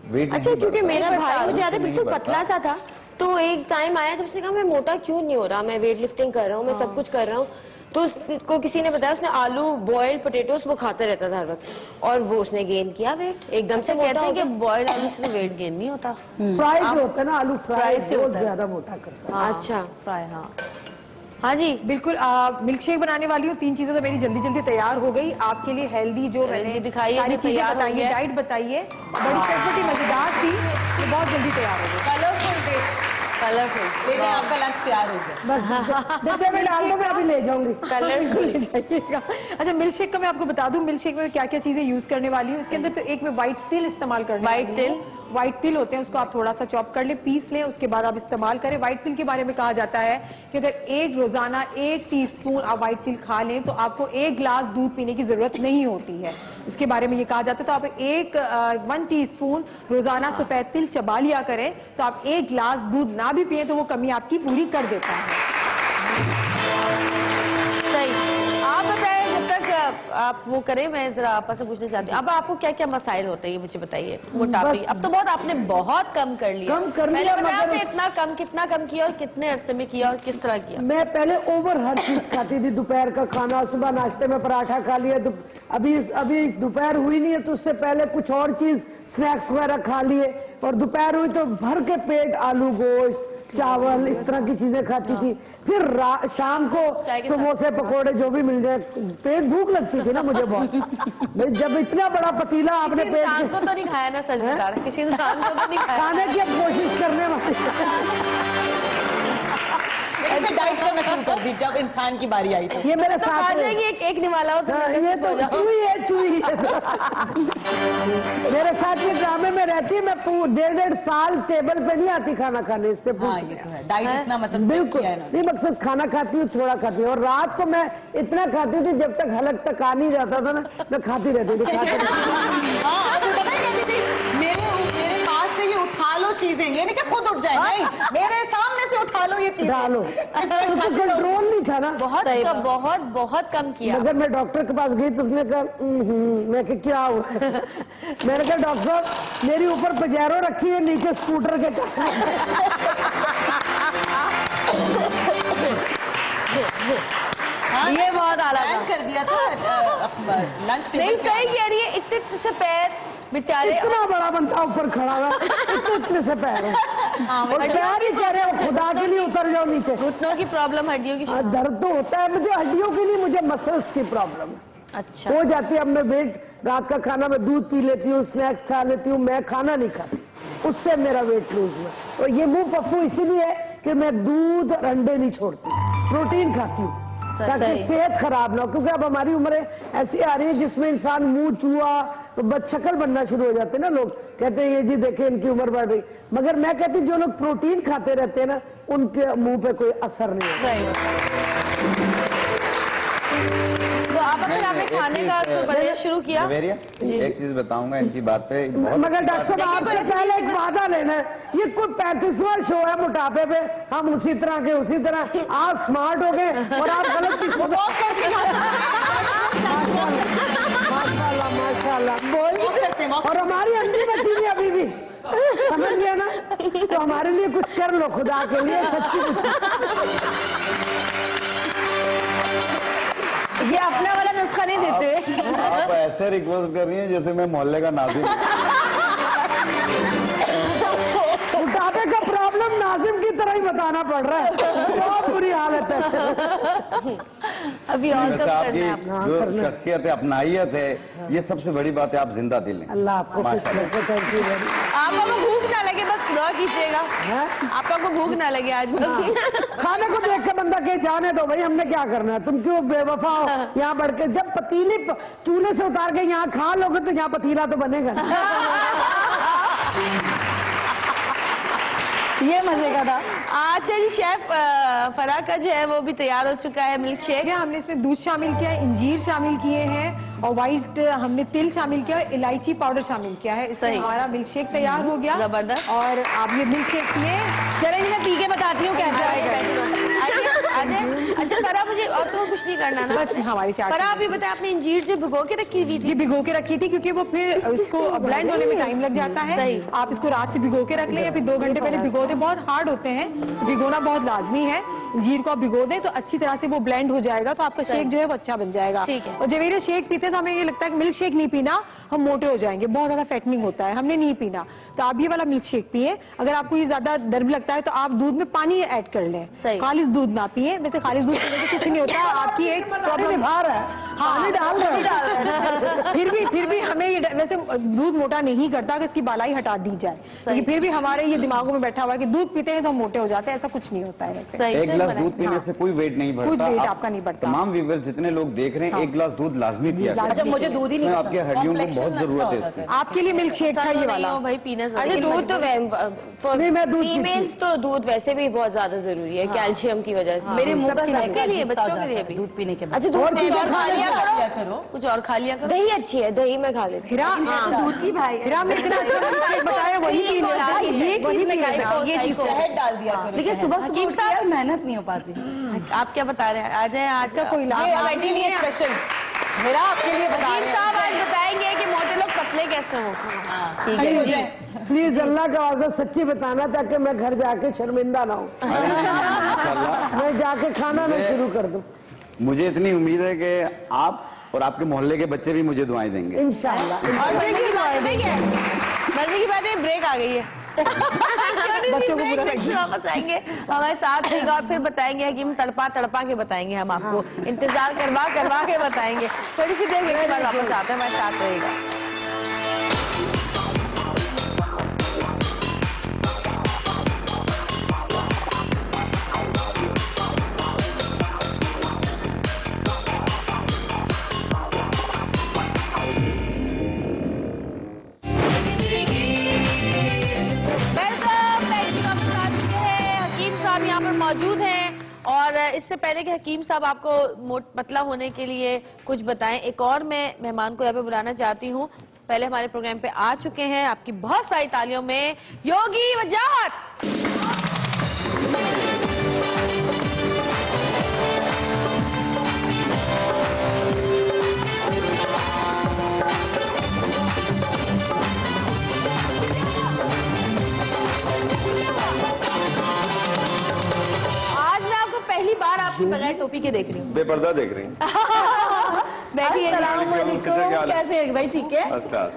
वेट अच्छा, नहीं क्योंकि बढ़ता। मेरा भाई मुझे याद है नहीं बिल्कुल बढ़ता। पतला सा था, तो एक टाइम आया तो उसने कहा मैं मोटा क्यों नहीं हो रहा, मैं वेट लिफ्टिंग कर रहा हूँ, मैं सब कुछ कर रहा हूँ। तो उसको किसी ने बताया, उसने आलू, बॉइल्ड पोटेटोज वो खाता रहता था हर वक्त, और वो उसने गेन किया वेट एकदम से। कहते हैं कि बॉइल्ड आलू से वेट गेन नहीं होता। फ्राई जो होता है ना, आलू फ्राई से बहुत होता है। ज्यादा मोटा करता है। हाँ, अच्छा, फ्राई, हाँ हाँ जी, बिल्कुल। मिल्क शेक बनाने वाली हूँ। 3 चीजें तो मेरी जल्दी जल्दी तैयार हो गई आपके लिए। हेल्दी जो मैंने जी दिखाइए, सारी जो चीजें तैयार हो बताई गया है, है। डाइट बताइए, बड़ी चटपटी मजेदार थी, तो बहुत जल्दी तैयार हो गई। Colourful taste, colourful. लेकिन आपका लंच तैयार हो गया। बस बेटे में डाल दो, मैं अभी ले जाऊंगी। कलरफुल जाइएगा। अच्छा, मिल्क शेक का मैं आपको बता दूं, मिल्क शेक में क्या क्या चीजें यूज करने वाली हूँ। इसके अंदर तो एक मैं व्हाइट तिल इस्तेमाल करने व्हाइट वाली हूँ। तिल? व्हाइट तिल होते हैं, उसको आप थोड़ा सा चॉप कर लें, पीस लें, उसके बाद आप इस्तेमाल करें। व्हाइट तिल के बारे में कहा जाता है कि अगर रोजाना 1 टीस्पून आप व्हाइट तिल खा लें तो आपको 1 गिलास दूध पीने की जरूरत नहीं होती है। इसके बारे में ये कहा जाता है। तो आप 1 टीस्पून रोजाना सफेद तिल चबा लिया करें, तो आप 1 गिलास दूध ना भी पिए तो वो कमी आपकी पूरी कर देता है। सही। आप बताएं, जब तक आप वो करें, मैं जरा आपस से पूछना चाहती हूँ, अब आपको क्या क्या मसाइल होते हैं ये मुझे बताइए। मोटापे, अब तो बहुत आपने बहुत कम कर लिया। कम कर लिया, पहले बताया मगर आपने इतना कम, कितना कम किया और कितने अरसे में किया और किस तरह किया? मैं पहले ओवर हर चीज खाती थी, दोपहर का खाना, सुबह नाश्ते में पराठा खा लिया, अभी दोपहर हुई नहीं है तो उससे पहले कुछ और चीज स्नैक्स वगैरह खा लिए, और दोपहर हुई तो भर के पेट आलू, गोश्त, चावल, इस तरह की चीजें खाती थी। फिर शाम को समोसे, पकोड़े जो भी मिल जाए, पेट भूख लगती थी ना मुझे बहुत। भाई जब इतना बड़ा पतीला आपने किसी इंसान को तो नहीं खाया ना, सच बता रहा, किसी इंसान को तो नहीं खाया। खाने की अब कोशिश करने वाली। लेकिन डाइट करना शुरू कर दी जब इंसान की बारी आई तो। ये मेरे तो साथ खा है। जाएगी, एक निवाला हो तो हाँ, मैं ये कैसे तो हो जाऊं? चूही है मेरे साथ ये ड्रामे में रहती है। मैं 1.5 साल टेबल पे नहीं आती खाना खाने, इससे हाँ, पूछ ये लिया। तो है। डाइट इतना मतलब बिल्कुल किया है ना। नहीं, मकसद खाना खाती हूँ, थोड़ा खाती हूँ, और रात को मैं इतना खाती थी जब तक हलक तक आ नहीं जाता था ना, मैं खाती रहती थी, खाती रहती थी। हाँ, अभी पता है क्या कहती थी? मेरे पास से ये उठा लो चीजें, ये नहीं कि खुद उठ जाए, नहीं, मेरे सामने से उठा लो ये चीज डालो, तो कंट्रोल नहीं था ना। बहुत कम किया। मगर मैं डॉक्टर के पास गई तो उसने कहा मैं कि क्या हुआ मैंने कहा डॉक्टर साहब मेरी ऊपर पजेरो रखी है, नीचे स्कूटर के ये बहुत आला कर दिया था लंच नहीं सही कह रही है, इतने से पैर बेचारे। इतना बड़ा बंदा ऊपर खड़ा हुआ, इतने से पैर है और पैर ही कह रहे हो खुदा के लिए उतर जाओ नीचे। घुटनों की प्रॉब्लम, हड्डियों की। दर्द तो होता है मुझे, हड्डियों की नहीं, मुझे मसल्स की प्रॉब्लम है। अच्छा हो जाती है। अब मैं वेट, रात का खाना मैं दूध पी लेती हूँ, स्नैक्स खा लेती हूँ, मैं खाना नहीं खाती, उससे मेरा वेट लूज हुआ। और ये मुंह पप्पू इसीलिए है कि मैं दूध और अंडे नहीं छोड़ती, प्रोटीन खाती हूँ ताकि सेहत खराब ना हो। क्योंकि अब हमारी उम्र ऐसी आ रही है जिसमें इंसान मुंह चूहा बदशक्ल बनना शुरू हो जाते हैं ना। लोग कहते हैं ये जी देखे इनकी उम्र बढ़ रही, मगर मैं कहती हूँ जो लोग प्रोटीन खाते रहते हैं ना उनके मुंह पे कोई असर नहीं होता। तो आप फिर आपने खाने का परहेज शुरू किया? एक चीज बताऊंगा इनकी बात पे। मगर डॉक्टर साहब आपसे पहले एक वादा लेना है, ये कोई 35वां शो है मोटापे पे, हम उसी तरह के उसी तरह। आप स्मार्ट हो गए और आप गलत चीज को माशाल्लाह माशाल्लाह। और हमारी अंडी बची नहीं अभी भी, समझ गया ना? तो हमारे लिए कुछ कर लो खुदा के लिए, सच्ची कुछ। ये अपना वाला नुस्खा नहीं देते। आप ऐसे रिक्वेस्ट कर रही हैं जैसे मैं मोहल्ले का नाज़िम। मोटापे का प्रॉब्लम नाजिम की तरह ही बताना पड़ रहा है, बहुत बुरी हालत है। अभी और सब करना आपकी है अपना। जो शख्सियत है, अपनाइयत है, ये सबसे बड़ी बात है। आप जिंदा दिल हैं। अल्लाह आपको खुश रखे। Thank you very much. आपको भूख ना लगे बस दुआ कीजिएगा, आपको भूख ना लगे आज बस। खाने को देख के बंदा कहे जाने दो भाई, हमने क्या करना है, तुम क्यों बेवफा हो यहाँ बढ़ के। जब पतीली चूल्हे से उतार के यहाँ खा लोगे तो यहाँ पतीला तो बनेगा ना। ये मजे का था। अच्छा जी, शेफ फराह का जो है वो भी तैयार हो चुका है मिल्क शेक। हमने इसमें दूध शामिल किया है, इंजीर शामिल किए हैं और व्हाइट हमने तिल शामिल किया है, इलायची पाउडर शामिल किया है। इससे हमारा मिल्क शेक तैयार हो गया। जबरदस्त। और आप ये मिल्क शेक पिए। चलेंगे मैं पी के बताती हूँ कैसा है। अच्छा फराह, मुझे और तो कुछ नहीं करना ना, बस हमारी चाट। फराह आप ये बताएं, आपने इंजीर जो भिगो के रखी हुई थी? जी भिगो के रखी थी क्योंकि वो फिर इसको ब्लेंड होने में टाइम लग जाता है। सही। आप इसको रात से भिगो के रख लें या फिर 2 घंटे पहले भिगो दें, बहुत हार्ड होते हैं, भिगोना बहुत लाजमी है। जीर को आप भिगो दें तो अच्छी तरह से वो ब्लेंड हो जाएगा, तो आपका शेक जो है वो अच्छा बन जाएगा। ठीक है। और जब ये शेक पीते हैं तो हमें ये लगता है कि मिल्क शेक नहीं पीना, हम मोटे हो जाएंगे, बहुत ज्यादा फैटनिंग होता है, हमने नहीं पीना। तो आप ये वाला मिल्क शेक पिए। अगर आपको ये ज्यादा दर्द लगता है तो आप दूध में पानी ऐड कर लें, खालिस दूध ना पिए। वैसे खालिस दूध पीने से कुछ नहीं होता, आपकी एक प्रॉब्लम बाहर है, पानी डाल रहे हैं। फिर भी हमें ये वैसे दूध मोटा नहीं करता कि इसकी बालाई हटा दी जाए, लेकिन फिर भी हमारे ये दिमागों में बैठा हुआ है कि दूध पीते हैं तो हम मोटे हो जाते हैं, ऐसा कुछ नहीं होता है। वैसे एक गिलास दूध पीने से कोई वेट नहीं बढ़ता। कोई वेट आपका नहीं बढ़ता। तमाम व्यूअर्स जितने लोग देख रहे हैं, एक गिलास दूध लाजमी पिया करें। अच्छा मुझे दूध ही नहीं आपके हड्डियों को बहुत जरूरत है इसकी। आपके लिए मिल्क शेक था ये वाला। भाई पीना अरे दूध तो नहीं, मैं दूध फीमेल्स तो दूध वैसे भी बहुत ज्यादा जरूरी है कैल्शियम की वजह से। मेरे मुंह का के लिए, बच्चों के लिए भी दूध पीने के बाद। अच्छा दूध खा लिया करो, कुछ और खा लिया करो। दही अच्छी है, दही मैं खा लेती हूँ। दूध की भाई में इतना अच्छा मिल्क शेक बताया, वही पी लेना। ये चीज में ये चीज शहद डाल दिया करो। लेकिन सुबह सुबह उठ के यार मेहनत नहीं हो पाती। आप क्या बता रहे हैं? आ जाए, आज का कोई इलाज आपके लिए स्पेशल मेरा आपके लिए बता रहे हैं। साहब आज बताएंगे कि मोटे लोग पतले कैसे हो। ठीक है जी। प्लीज अल्लाह का वास्ता सच्ची बताना ताकि मैं घर जाके शर्मिंदा ना हूँ, मैं जाके खाना ना शुरू कर दूँ। मुझे इतनी उम्मीद है कि आप और आपके मोहल्ले के बच्चे भी मुझे दुआएं देंगे इंशाल्लाह। और मजे की बात है, ब्रेक आ गई है। बच्चों को पूरा वापस आएंगे, हमारे साथ रहेगा और फिर बताएंगे कि हम तड़पा के बताएंगे, हम आपको इंतजार करवा के बताएंगे। थोड़ी सी देर के बाद वापस आते हैं, हमारे साथ रहेगा। मौजूद हैं और इससे पहले कि हकीम साहब आपको पतला होने के लिए कुछ बताएं, एक और मैं मेहमान को यहाँ पे बुलाना चाहती हूँ। पहले हमारे प्रोग्राम पे आ चुके हैं, आपकी बहुत सारी तालियों में योगी वजाहत। आज मैं आपको पहली बार आपकी बगैर टोपी के देख रही हूँ। बेपर्दा देख रही हैं। बैठिए। अस्सलामुअलैकुम, कैसे हैं भाई? ठीक है। First class.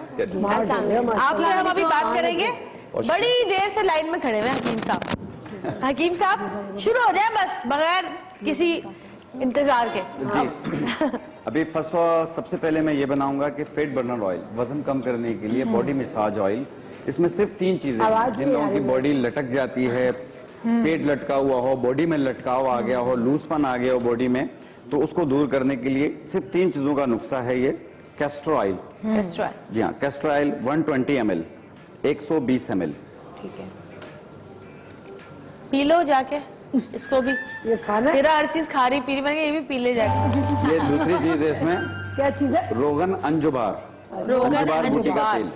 आपसे हम अभी बात करेंगे। बड़ी देर से लाइन में खड़े हुए हैं हकीम साहब। हकीम साहब शुरू हो जाए बस बगैर किसी इंतजार के। अभी फर्स्ट और सबसे पहले मैं ये बनाऊंगा कि फेट बर्नर ऑयल, वजन कम करने के लिए बॉडी मसाज ऑयल। इसमें सिर्फ 3 चीजें हैं। जिन लोगों की बॉडी लटक जाती है, पेट लटका हुआ हो, बॉडी में लटकाव आ गया हो, लूजपन आ गया हो बॉडी में, तो उसको दूर करने के लिए सिर्फ 3 चीजों का नुस्खा है ये। कैस्टर ऑयल, जी हाँ, कैस्टर ऑयल 120 ml, 120 ml। ठीक है, पी लो जाके इसको भी। ये खाना है? तेरा हर चीज खा रही पी रही, मैंने ये भी पी ले जाके। ये दूसरी चीज है इसमें, क्या चीज है? रोगन अंजुबार। अंजुबार बूटी का तेल।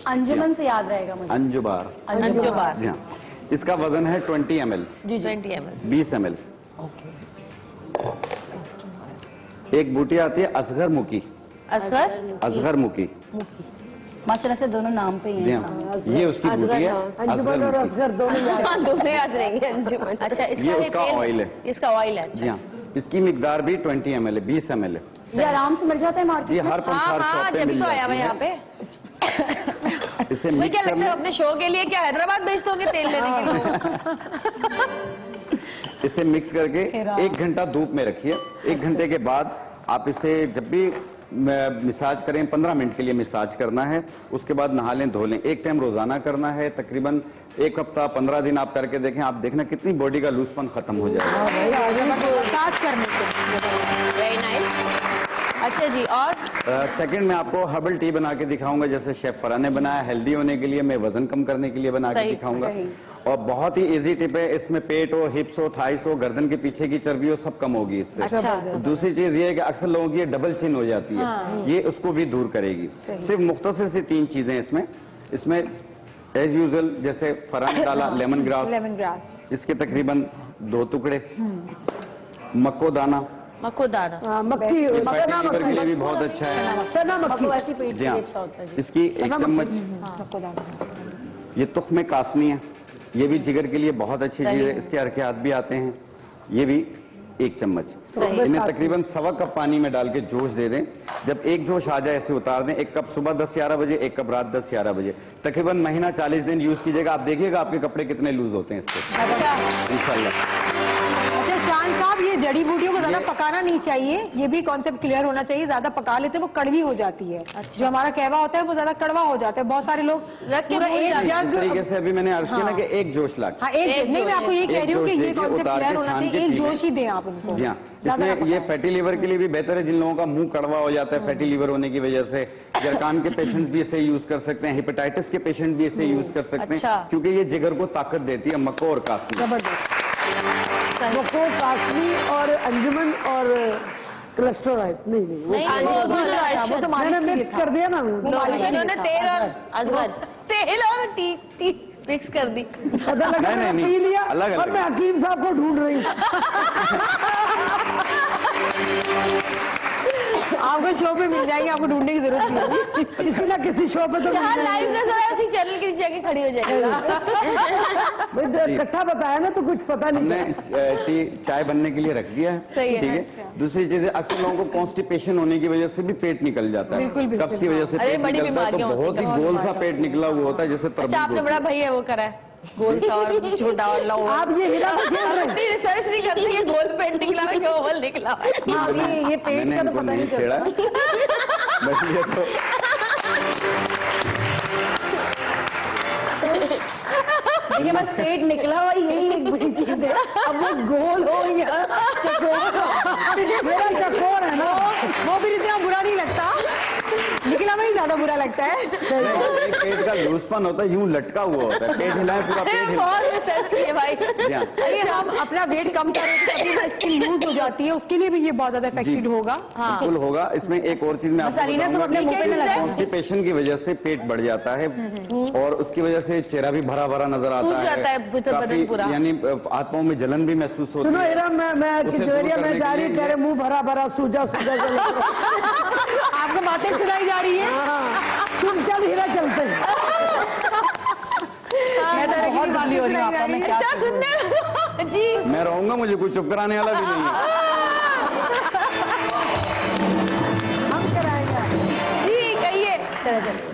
अंजुमन से याद रहेगा मुझे। अंजुबार, अंजुबार। जी हाँ। इसका वजन है 20 ml, 20 ml। 20 ml। एक बूटी आती है असगर मुकी। असगर मुकी, माशाल्लाह से दोनों नाम पे ही जी हैं। हाँ, ये उसकी बूटी है। अंजुमन और असगर दोनों याद हैं। दोनों याद रहेंगे अंजुमन। अच्छा, ये इसका उसका तेल- ऑयल है। इसका ऑयल है। जी हाँ, इसकी मिकदार भी 20 ml है, 20 ml है। ये आराम से मिल जाता है मार्केट जी में। हर पंसार हाँ, शॉप पे जब मिल तो आया जाती हुआ यहाँ है। पे। इसे मुझे मिक्स क्या लगता है करना, अपने शो के लिए क्या हैदराबाद भेजते होंगे तेल लेने के लिए? इसे मिक्स करके 1 घंटा धूप में रखिए। 1 घंटे के बाद आप इसे जब भी मसाज करें, 15 मिनट के लिए मसाज करना है, उसके बाद नहा लें, धो लें। एक टाइम रोजाना करना है, तकरीबन 1 हफ्ता 15 दिन आप करके देखें। आप देखना कितनी बॉडी का लूजपन खत्म हो जाएगा। मसाज करने के वेरी नाइस। अच्छा जी, और सेकंड में आपको हर्बल टी बना के दिखाऊंगा, जैसे शेफ फरा ने बनाया हेल्दी होने के लिए, मैं वजन कम करने के लिए बना के सही, दिखाऊंगा। और बहुत ही इजी टिप है, इसमें पेट हो, हिप्स हो, थाइस हो, गर्दन के पीछे की चर्बी हो, सब कम होगी इससे। अच्छा। दूसरी चीज ये है कि अक्सर लोगों की ये डबल चिन हो जाती है, ये उसको भी दूर करेगी। सिर्फ मुख्तसर से 3 चीजें इसमें एज यूजुअल, जैसे फरा ने डाला लेमन ग्रास, इसके तकरीबन 2 टुकड़े, मक्को दाना, मक्खो दाना, मक्की, ये सना फैटी लीवर के लिए मक्की, भी बहुत अच्छा है। सना मक्की। वैसे पेट के जी लिए हाँ, अच्छा होता है जी। इसकी 1 चम्मच। ये तुख्म कासनी है, ये भी जिगर के लिए बहुत अच्छी चीज है, इसके हरकत भी आते हैं। ये भी 1 चम्मच। इन्हें तकरीबन 1.25 कप पानी में डाल के जोश दे दें। जब एक जोश आ जाए ऐसे उतार दें। 1 कप सुबह 10-11 बजे, 1 कप रात 10-11 बजे। तकरीबन महीना 40 दिन यूज कीजिएगा, आप देखिएगा आपके कपड़े कितने लूज होते हैं इससे, इंशाल्लाह। अच्छा शान साहब, ये जड़ी बूटियों को ज्यादा पकाना नहीं चाहिए, ये भी कॉन्सेप्ट क्लियर होना चाहिए। ज्यादा पका लेते हैं वो कड़वी हो जाती है। जो हमारा कहवा होता है वो ज्यादा कड़वा हो जाता है। बहुत सारे लोग रख के पूरा भूल एक जाते इस जग, तरीके से अभी मैंने अर्ज किया ना कि 1 जोश ला के। हाँ एक नहीं, मैं आपको ये कह रही हूँ कि ये कॉन्सेप्ट उतार क्लियर के होना छान के चाहिए। एक पी लें। जोश ही दें आप उनको। जी हाँ, ज्यादा ना इसमें ये पकाएं। फैटी लीवर के लिए भी बेहतर है। जिन लोगों का मुंह कड़वा हो जाता है फैटी लीवर होने की वजह से, जरकान के पेशेंट भी इसे यूज कर सकते हैं, हेपेटाइटिस के पेशेंट भी इसे यूज कर सकते अच्छा। हैं, क्योंकि ये जिगर को ताकत देती है, मक्को और कासनी। मक्को, कासनी और अंजुमन और कोलेस्ट्रॉल। नहीं नहीं, नहीं, वो तो मैंने मिक्स कर दिया ना। इन्होंने तेल और तेल और टी मिक्स कर दी। पता लगा नहीं, मैंने नहीं, पी लिया अलग और अलग। मैं हकीम साहब को ढूंढ रही हूँ। आपको शो पे मिल जाएंगे, आपको ढूंढने की जरूरत नहीं होगी। किसी ना किसी शो पे तो जहाँ लाइव नजर आए उसी चैनल के नीचे आके खड़ी हो जाएगा। भाई इकट्ठा बताया ना तो कुछ पता नहीं हमने चला। चाय बनने के लिए रख दिया है, सही है। ठीक है। दूसरी चीज है, अक्सर लोगों को कॉन्स्टिपेशन होने की वजह से भी पेट निकल जाता है, कब्ज की वजह से अरे पेट बड़ी निकलता है, तो बीमारियां होती बहुत ही हैं, गोल सा पेट निकला हुआ होता है, जैसे अच्छा, तरबूज आपने होती बड़ा है। भैया वो करा है गोल सा और छोटा और लंबा। आप ये हीरा को छेड़ रहे हैं। इतनी रिसर्च नहीं करते, ये गोल पेट निकला है कि ओवल निकला है। हाँ, ये पेट मैंने का तो इनको पता नहीं छेड़ा, चलता। बस ये तो देखिए बस पेट निकला हुआ यही एक बड़ी चीज है। अब वो गोल हो या चकोर हो, मेरा चकोर है ना। वो भी इतना बुरा नहीं लगता। लेकिन हमें ज्यादा बुरा लगता है। एक पेट का लूजपन होता है, यूं लटका हुआ होता है, पेट हिलाए पूरा पेट हिला। बहुत रिसर्च किए भाई। जी हाँ। अगर हम अपना वेट कम करें तो कभी ना स्किन लूज हो जाती है, उसके लिए भी ये बहुत ज्यादा इफेक्टिव होगा। बिल्कुल होगा। इसमें एक और चीज मैं आपको मसालिना तुम अपने मुंह पे न लगाओ। कॉन्स्टिपेशन की वजह से पेट बढ़ जाता है और उसकी वजह से चेहरा भी भरा भरा नजर आता सूज जाता है बदन काफी, पूरा। यानी हाथों में जलन भी महसूस होती सुनो है। हीरा, मैं उसे दूर किजोरिया करने में जा के रही लिए कह रहे मुंह भरा भरा सूजा सूजा चल आपको बातें सुनाई जा रही है। चुप चल हीरा, चलते हैं। मैं तो बहुत दुबली हो रही हूँ आपका, मैं क्या अच्छा सुनने जी मैं रहूंगा, मुझे कोई चुप कराने वाला भी नहीं है। हम कराएंगे। जी कहिए।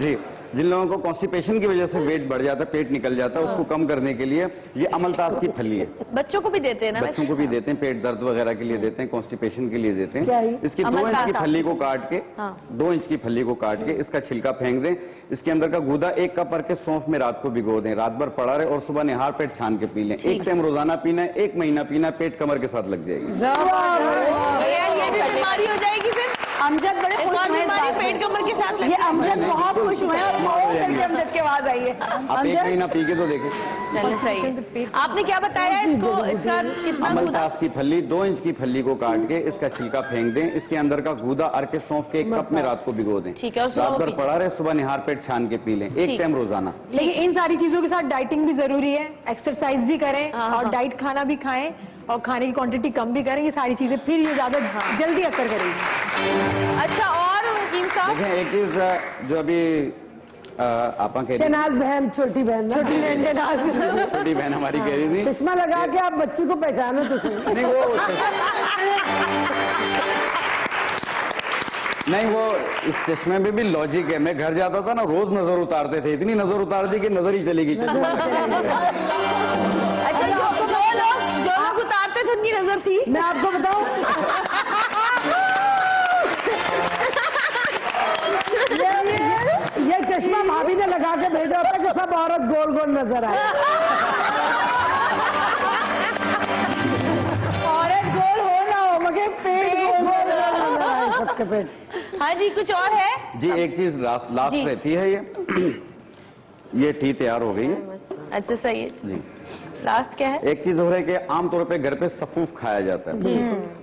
जी, जिन लोगों को कॉन्स्टिपेशन की वजह से वेट बढ़ जाता है, पेट निकल जाता है, उसको कम करने के लिए ये अमलतास की फली है। बच्चों को भी देते हैं ना बच्चों को भी देते हैं, पेट दर्द वगैरह के लिए देते हैं, कॉन्स्टिपेशन के लिए देते क्या हैं। है? इसकी 2 इंच की फली को काट के 2 इंच की फली को काट के इसका छिलका फेंक दें। इसके अंदर का गूदा 1 कप भर के सौंफ में रात को भिगो दें, रात भर पड़ा रहे और सुबह निहार पेट छान के पी लें। 1 टाइम रोजाना पीना है, 1 महीना पीना है, पेट कमर के साथ लग जाएगी। भैया ये भी बीमारी हो जाएगी फिर। अमजद बड़े एक खुश और हुए इस बीमारी बात पेट में। कमर के साथ ये अमजद बहुत खुश हुए और वो करके अमजद के आवाज आई है। आप 1 महीना पी के तो देखें। चलिए सही है। आपने क्या बताया इसको, इसका कितना गूदा? अमलतास की फली 2 इंच की फली को काट के इसका छिलका फेंक दें। इसके अंदर का गूदा अर्क के सौंफ के 1 कप में रात को भिगो दें। ठीक है, और सुबह रात भर पीजिए। पड़ा रहे, सुबह निहार पेट छान के पी लें, 1 टाइम रोजाना। लेकिन इन सारी चीजों के साथ डाइटिंग भी जरूरी है, एक्सरसाइज भी करें और डाइट खाना भी खाएं और खाने की क्वांटिटी कम भी करें। ये सारी चीजें फिर ये ज्यादा जल्दी असर करेगी। अच्छा और हकीम साहब देखें, एक चीज जो अभी आपा कह रही शहनाज बहन, छोटी बहन ना? छोटी बहन के नाज छोटी बहन हमारी कह रही थी, चश्मा लगा के आप बच्ची को पहचानो तो सही। नहीं वो नहीं, वो इस चश्मे में भी लॉजिक है। मैं घर जाता था ना, रोज नजर उतारते थे, इतनी नजर उतार दी कि नजर ही चली गई चश्मा। अच्छा जो लोग उतारते थे उनकी नजर थी। मैं आपको बताऊं, ये चश्मा भाभी ने लगा के भेजा होता कि सब औरत गोल गोल नजर आए। औरत गोल हो ना हो, मगर पेट गोल गोल नजर आए सबके पेट। हाँ जी, कुछ और है? जी एक चीज लास्ट जी। रहती है, ये टी तैयार हो गई है अच्छा सही है। जी। लास्ट क्या है? एक चीज हो रही है कि आमतौर पे घर पे सफूफ खाया जाता है।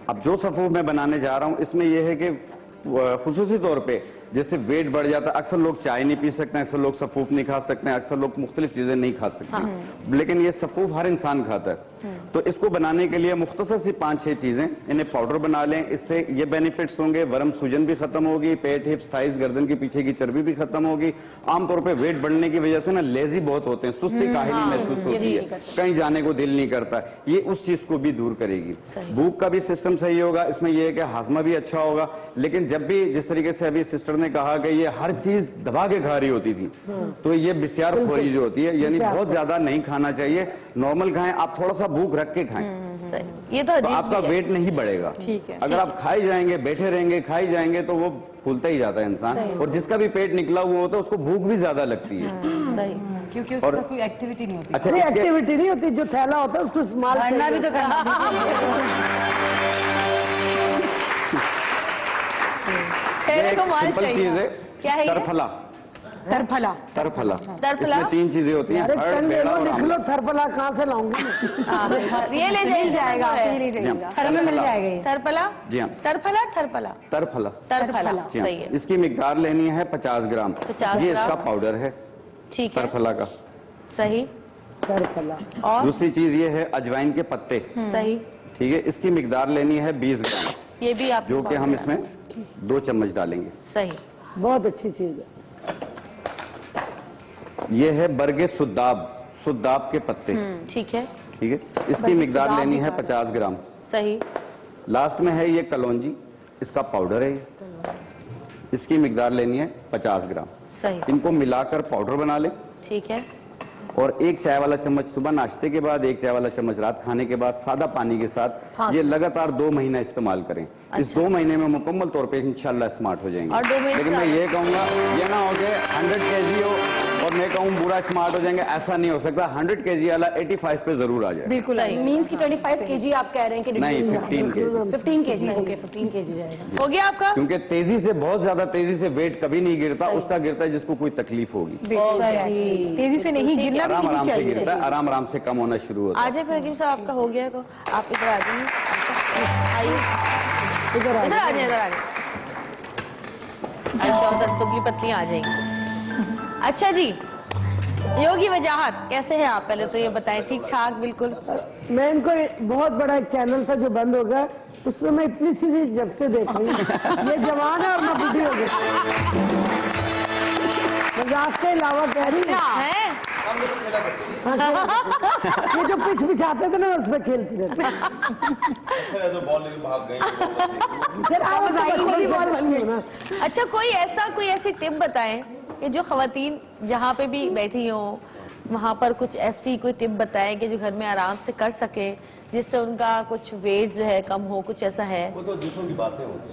अब जो सफूफ मैं बनाने जा रहा हूँ, इसमें यह है कि खुसूसी तौर पे जैसे वेट बढ़ जाता है, अक्सर लोग चाय नहीं पी सकते हैं, अक्सर लोग सफूफ नहीं खा सकते हैं, अक्सर लोग मुख्तलिफ चीजें नहीं खा सकते, लेकिन ये सफूफ हर इंसान खाता है। तो इसको बनाने के लिए मुख्तसर सी 5-6 चीजें, इन्हें पाउडर बना लें। इससे ये बेनिफिट्स होंगे, वर्म सूजन भी खत्म होगी, पेट, हिप्स, थाइस, गर्दन के पीछे की चर्बी भी खत्म होगी। आमतौर पर वेट बढ़ने की वजह से ना लेजी बहुत होते हैं, सुस्ती काहिली महसूस होती है, कहीं जाने को दिल नहीं करता। ये उस चीज को भी दूर करेगी। भूख का भी सिस्टम सही होगा, इसमें यह है कि हाजमा भी अच्छा होगा। लेकिन जब भी जिस तरीके से अभी सिस्टर ने कहा कि ये हर चीज दबा के खा रही होती थी, तो ये बिस्यार खोरी जो होती है, यानी बहुत ज्यादा नहीं खाना चाहिए, नॉर्मल खाएं। आप थोड़ा सा भूख रख के खाएं, सही। ये तो तो आपका वेट नहीं बढ़ेगा। ठीक है। अगर आप खाई जाएंगे, बैठे रहेंगे, खाई जाएंगे, तो वो फूलता ही जाता है इंसान। और जिसका भी पेट निकला हुआ होता है उसको भूख भी ज्यादा लगती है। सही। क्योंकि उसके पास कोई एक्टिविटी नहीं होती। अच्छा, नहीं, इसके- एक्टिविटी नहीं होती, जो थैला होता है उसको इस्तेमाल करना भी तो करना। ठहरे को माल सिंपल चीज चाहिए। है, क्या है ये? तरफला। तरफला तरफला तरफला? इसमें 3 चीजें होती हैं, अरे हर्ड, कल ले बेड़ा लो, और लिख लो, आमला। थरपला कहाँ से लाऊंगी मैं? ये ले मिल जाएगा, आपको ये ले जी जाएगा। हाँ, घर में मिल जाएगा ये। तरपला? जी हाँ, तरफला थरपला तरफला। तरफला जी हाँ। सही है। इसकी मिकदार लेनी है 50 ग्राम। 50 ये इसका ग्राम। पाउडर है ठीक है तरफला का। सही। थरपला। और दूसरी चीज ये है अजवाइन के पत्ते, सही। ठीक है। इसकी मिकदार लेनी है 20 ग्राम, ये भी आप जो कि हम इसमें 2 चम्मच डालेंगे। सही। बहुत अच्छी चीज है। ये है बरगे सुद्दाब के पत्ते, ठीक है ठीक है। इसकी मिकदार लेनी है 50 ग्राम। सही। लास्ट में है ये कलौंजी, इसका पाउडर है ये। इसकी मिकदार लेनी है 50 ग्राम। सही। इनको मिलाकर पाउडर बना लें ठीक है। और 1 चाय वाला चम्मच सुबह नाश्ते के बाद, 1 चाय वाला चम्मच रात खाने के बाद, सादा पानी के साथ ये लगातार 2 महीना इस्तेमाल करें। इस 2 महीने में मुकम्मल तौर पे इंशाल्लाह स्मार्ट हो जाएंगे। और 2 महीने लेकिन मैं ये कहूंगा, ये ना हो कि 100 kg हो और मैं कहूँ पूरा स्मार्ट हो जाएंगे, ऐसा नहीं हो सकता। 100 kg वाला 85 पे जरूर आ जाए। बिल्कुल मीन्स की 25 kg आप कह रहे हैं कि नहीं, 15 kg। 15 kg, ओके 15 kg जाएगा। हो गया आपका? क्योंकि तेजी से, बहुत ज्यादा तेजी से वेट कभी नहीं गिरता, उसका गिरता है जिसको कोई तकलीफ होगी। तेजी से नहीं गिरना भी आराम नहीं आराम से चाहिए। गिरता है, आराम आराम से कम होना शुरू होता है। आज फिर हकीम साहब आपका हो गया तो आप इधर आ जाइए, आइए इधर आ इधर आ जाइए, इधर आ जाइए। अच्छा उधर दुबली पतली आ जाएंगी। अच्छा जी, योगी वजाहत कैसे हैं आप, पहले तो ये बताएं। ठीक ठाक बिल्कुल। मैं इनको बहुत बड़ा एक चैनल था जो बंद हो गया, उसमें मैं इतनी सी जब से देख रही हूँ, ये जवान है और मैं बुढ़ी हो गई। मजाक के अलावा कह रही हूँ, ये जो पिच बिछाते थे ना उस पर खेलती रहती। सर आप ना। अच्छा कोई ऐसी टिप बताएं कि जो खवातीन जहाँ पे भी बैठी हो वहाँ पर कुछ ऐसी कोई टिप बताएं कि जो घर में आराम से कर सके, जिससे उनका कुछ वेट जो है कम हो, कुछ ऐसा है? वो तो दूसरों की बातें होती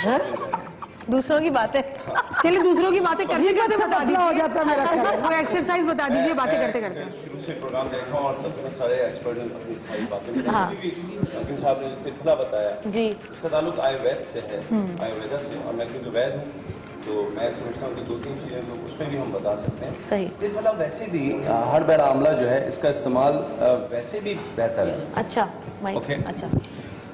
हैं। दूसरों की बातें चलिए दूसरों की बातें करते करते बता हो जाता है मेरा दीजिए, वो एक्सरसाइज बता दीजिए बातें करते करते। शुरू से प्रोग्राम देखा और तब तक सारे एक्सपर्ट ने अपनी सारी बातें हकीम साहब ने तिरफला बताया जी, इसका ताल्लुक आयुर्वेद से है, आयुर्वेदा से। और मैं क्योंकि वैद हूँ तो मैं समझता हूँ कि 2-3 चीज़ें तो उसमें भी हम बता सकते हैं। सही। तिरफला वैसे भी हरबेरा आंवला जो है इसका इस्तेमाल वैसे भी बेहतर है। अच्छा माइक, ओके। अच्छा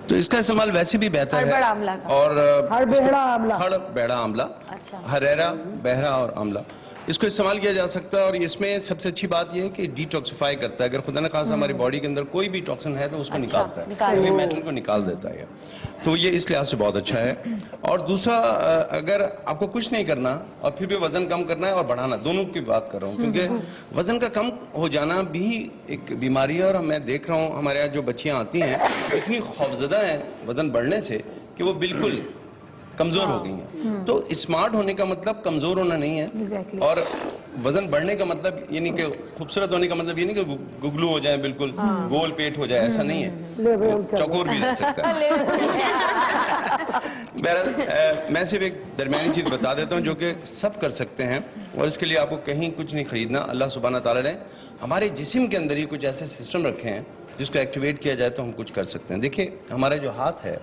तो इसका इस्तेमाल वैसे भी बेहतर है। हरबेरा आंवला का। और हरबेड़ा आंवला, हरबेड़ा आंवला, अच्छा। हरेरा, बहरा और आंवला, इसको इस्तेमाल किया जा सकता है। और इसमें सबसे अच्छी बात यह है कि डिटॉक्सिफाई करता है। अगर खुदा न खासा हमारी बॉडी के अंदर कोई भी टॉक्सिन है तो उसको निकालता है, कोई मेटल को निकाल देता है। तो ये इस लिहाज से बहुत अच्छा है। और दूसरा, अगर आपको कुछ नहीं करना और फिर भी वजन कम करना है और बढ़ाना, दोनों की बात कर रहा हूँ, क्योंकि वजन का कम हो जाना भी एक बीमारी है। और मैं देख रहा हूँ हमारे यहाँ जो बच्चियाँ आती हैं इतनी खौफजदा हैं वजन बढ़ने से कि वो बिल्कुल कमजोर हो गई हैं। तो स्मार्ट होने का मतलब कमजोर होना नहीं है। और वजन बढ़ने का मतलब ये नहीं कि खूबसूरत होने का मतलब ये नहीं कि गुगलू हो जाए, बिल्कुल गोल पेट हो जाए, ऐसा नहीं है। चौकोर भी रह सकता है। बहरहाल मैं सिर्फ एक दरमियानी चीज बता देता हूँ जो कि सब कर सकते हैं, और इसके लिए आपको कहीं कुछ नहीं खरीदना। अल्लाह सुब्हाना ताला ने हमारे जिस्म के अंदर ही कुछ ऐसे सिस्टम रखे हैं जिसको एक्टिवेट किया जाए तो हम कुछ कर सकते हैं। देखिए हमारा जो हाथ है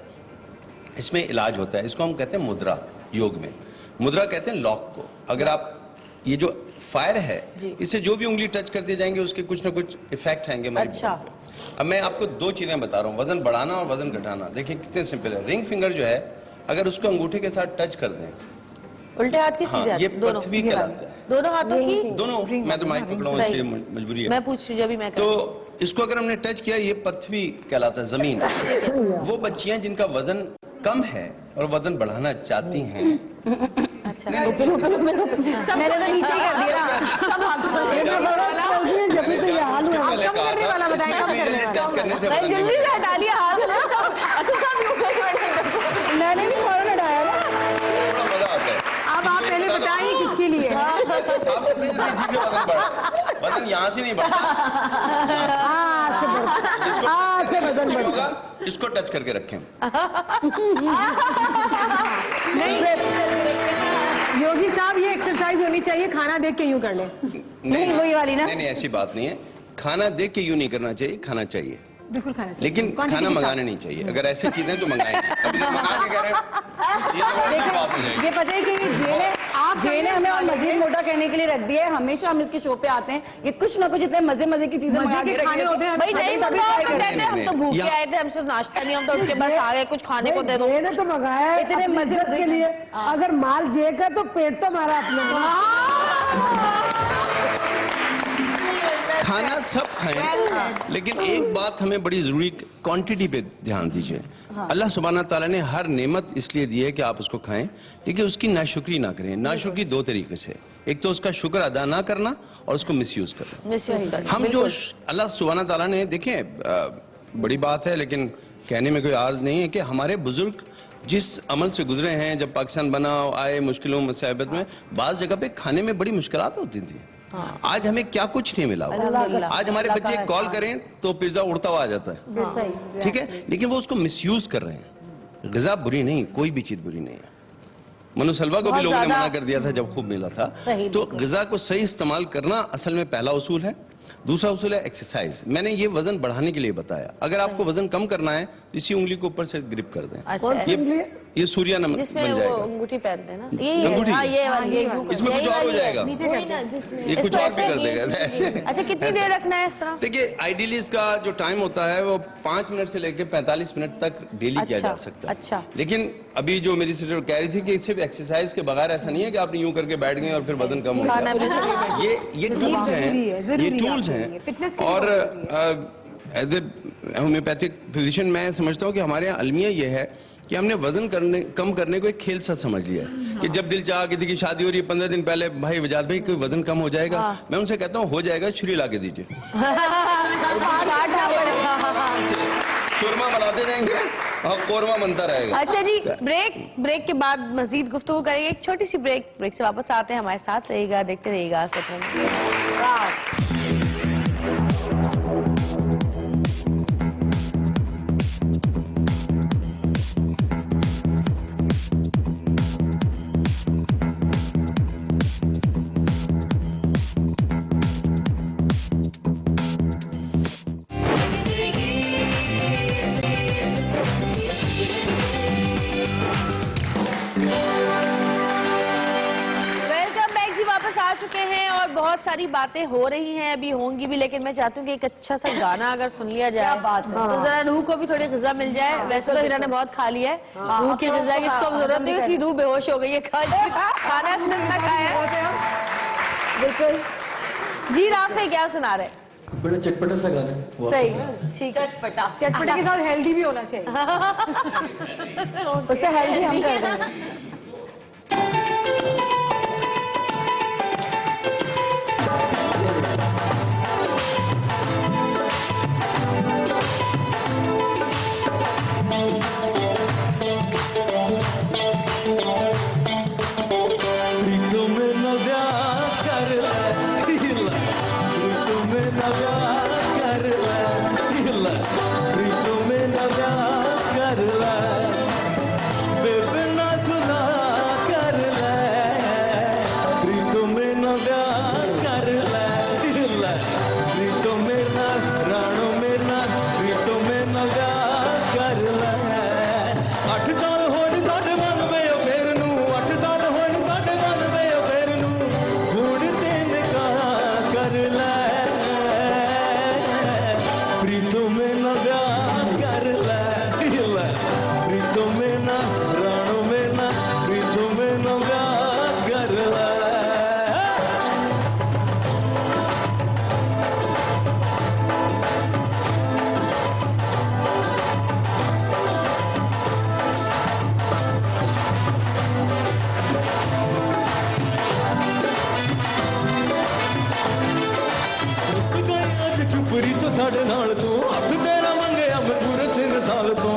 इसमें इलाज होता है, इसको हम कहते हैं मुद्रा। योग में मुद्रा कहते हैं लॉक को। अगर आप ये जो फायर है इससे जो भी उंगली टच करते जाएंगे उसके कुछ ना कुछ इफेक्ट आएंगे हमारी अच्छा। बॉडी पे। अब मैं आपको 2 चीजें बता रहा हूँ, वजन बढ़ाना और वजन घटाना। देखिए कितने सिंपल है। रिंग फिंगर जो है अगर उसको अंगूठे के साथ टच कर दें, उल्टे हाथ की हाँ, सीधे हाथ, ये दोनों पृथ्वी कहलाता है। दोनों हाथों की। दोनों, मैं तो माइक पकड़ा हूँ इसलिए मजबूरी है। मैं पूछ रही हूँ अभी मैं तो इसको अगर हमने टच किया, ये पृथ्वी कहलाता है, जमीन। वो बच्चियां जिनका वजन कम है और वजन बढ़ाना चाहती हैं, अच्छा मैंने तो नीचे ही कर दिया। टच करने से भाई जल्दी से हटा लिया हाथ ना। अच्छा सब यूं करके बैठे। मैंने भी फौरन हटाया ना। बड़ा मजा आता है। अब आप पहले बताइए किसके लिए? ऐसे साफ करते हैं जल्दी सीधे वजन बढ़ा। वजन यहाँ से नहीं बढ़ता, होगा इसको टच करके रखें। योगी साहब ये एक्सरसाइज होनी चाहिए, खाना देख के यूं कर ले। नहीं वही वाली ना। नहीं ऐसी बात नहीं है। खाना देख के यूं नहीं करना चाहिए, खाना चाहिए बिल्कुल खाना चाहिए, लेकिन खाना मंगाना नहीं चाहिए। अगर ऐसी चीजें तो मंगाएंगे, अभी तो मंगा के कह रहे हैं, ये तो बड़ी बात हो जाएगी। ये पता है कि जेल ने हमें और मजीद मोटा करने के लिए रख दिया है। हमेशा हम इसके शो पे आते हैं, ये कुछ ना कुछ इतने मजे मजे की चीजें मंगा के खाने होते हैं। भाई नहीं हम तो भूखे आए थे, हमसे नाश्ता नहीं, हम तो उसके पास आ गए, कुछ खाने को दे दो। मैंने तो मंगाया है इतने अपनी मजे सेहत के लिए। अगर माल जे का तो पेट तो हमारा अपना। खाना सब खाएं, लेकिन एक बात हमें बड़ी जरूरी, क्वांटिटी पे ध्यान दीजिए। अल्लाह सुब्हाना ताला ने हर नेमत इसलिए दी है कि आप उसको खाएं, लेकिन उसकी नाशुक्री ना करें। नाशुक्री 2 तरीके से, एक तो उसका शुक्र अदा ना करना और उसको मिसयूज करना। हम जो अल्लाह सुब्हाना ताला ने, देखें बड़ी बात है लेकिन कहने में कोई आर्ज नहीं है कि हमारे बुजुर्ग जिस अमल से गुजरे हैं, जब पाकिस्तान बना आए मुश्किलों मुसीबत में, बाज़ जगह पे खाने में बड़ी मुश्किलात होती थी। आज हमें क्या कुछ नहीं मिला। आज हमारे बच्चे कॉल करें तो पिज्जा उड़ता हुआ आ जाता है, ठीक है, लेकिन वो उसको मिसयूज कर रहे हैं। ग़िज़ा बुरी नहीं, कोई भी चीज बुरी नहीं है, मनु सलवा को भी बहुत लोगों ने ज्यादा। मना कर दिया था जब खूब मिला था। सही, तो ग़िज़ा को सही इस्तेमाल करना असल में पहला उसूल है। दूसरा उसूल है एक्सरसाइज। मैंने ये वजन बढ़ाने के लिए बताया। अगर आपको वजन कम करना है तो इसी उंगली को ऊपर से ग्रिप कर दें। अच्छा, ये सूर्य नमन जिसमें बन वो जाएगा। अंगूठी पहनते हैं ना, ये अंगूठी? हाँ, ये वाली, इसमें कुछ और हो जाएगा, ये कुछ इसको और भी ऐसे- कर देगा ऐसे। अच्छा, कितनी देर रखना है इस तरह? देखिए आइडियली इसका जो टाइम होता है वो 5 मिनट से लेकर 45 मिनट तक डेली किया जा सकता है। अच्छा। लेकिन अभी जो मेरी सिस्टर कह रही थी कि सिर्फ एक्सरसाइज के बगैर ऐसा नहीं है कि आपने यूं करके बैठ गए और फिर वजन कम हो खाना भी गया। ये टूल्स हैं, ये टूल्स हैं। और एज ए होम्योपैथिक फिजिशियन मैं समझता हूँ कि हमारे यहाँ अलमिया ये है कि हमने वजन कम करने को एक खेल सा समझ लिया है कि जब दिल चाह किसी की शादी हो रही है 15 दिन पहले, भाई वजाद भाई कोई वजन कम हो जाएगा। मैं उनसे कहता हूँ हो जाएगा, छुरी ला के दीजिए, चूरमा बनाते जाएंगे और कोरमा बनता रहेगा। अच्छा जी, ब्रेक के बाद मजीद गुफ्तगू करेंगे। एक छोटी सी ब्रेक से वापस आते हैं। हमारे साथ रहेगा, देखते रहिएगा सच। वेलकम बैक जी, वापस आ चुके हैं और बहुत सारी बातें हो रही हैं, अभी होंगी भी, लेकिन मैं चाहती हूँ कि एक अच्छा सा गाना अगर सुन लिया जाए तो जरा रूह को भी थोड़ी ग़िज़ा मिल जाए। वैसे तो हिना ने बहुत खा लिया है, रूह की ग़िज़ा की इसको अब जरूरत नहीं, उसकी रूह बेहोश हो गई है खाना इसने इतना खाया है। बिल्कुल जी। राफे क्या सुना रहे? बड़ा चटपटा सा गाना है। सही, ठीक है। चटपटे के साथ हेल्दी भी होना चाहिए। उससे हेल्दी हम कर देंगे। ਸਾਡੇ ਨਾਲ ਤੂੰ ਹੱਥ ਤੇਰਾ ਮੰਗਿਆ ਮੈਂ ਪੂਰੇ 3 ਸਾਲ ਤੋਂ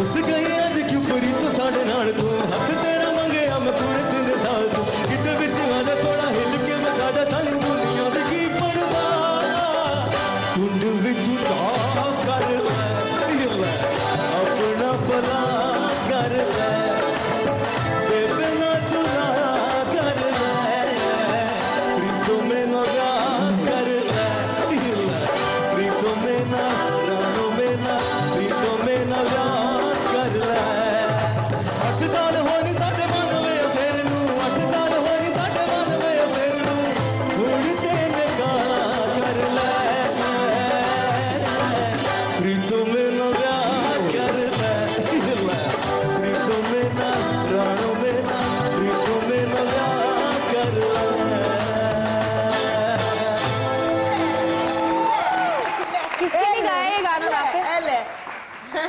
ਉਸ ਗਈ ਅੱਜ ਕਿਉਂ ਪਰੀ ਤੂੰ ਸਾਡੇ ਨਾਲ ਤੂੰ ਹੱਥ ਤੇਰਾ ਮੰਗਿਆ ਮੈਂ ਪੂਰੇ 3 ਸਾਲ ਤੋਂ ਕਿਤੇ ਵਿੱਚ ਆਜਾ ਥੋੜਾ ਹਿੱਲ ਕੇ ਮੈਂ ਸਾਡਾ ਸਾਨੂੰ ਦੁਨੀਆ ਦੀ ਕੀ ਪਰਵਾਹ ਕੁੰਡ ਵਿੱਚ ਜਾ ਕਰ ਲੈ ਆਪਣਾ ਭਲਾ ਕਰ ਲੈ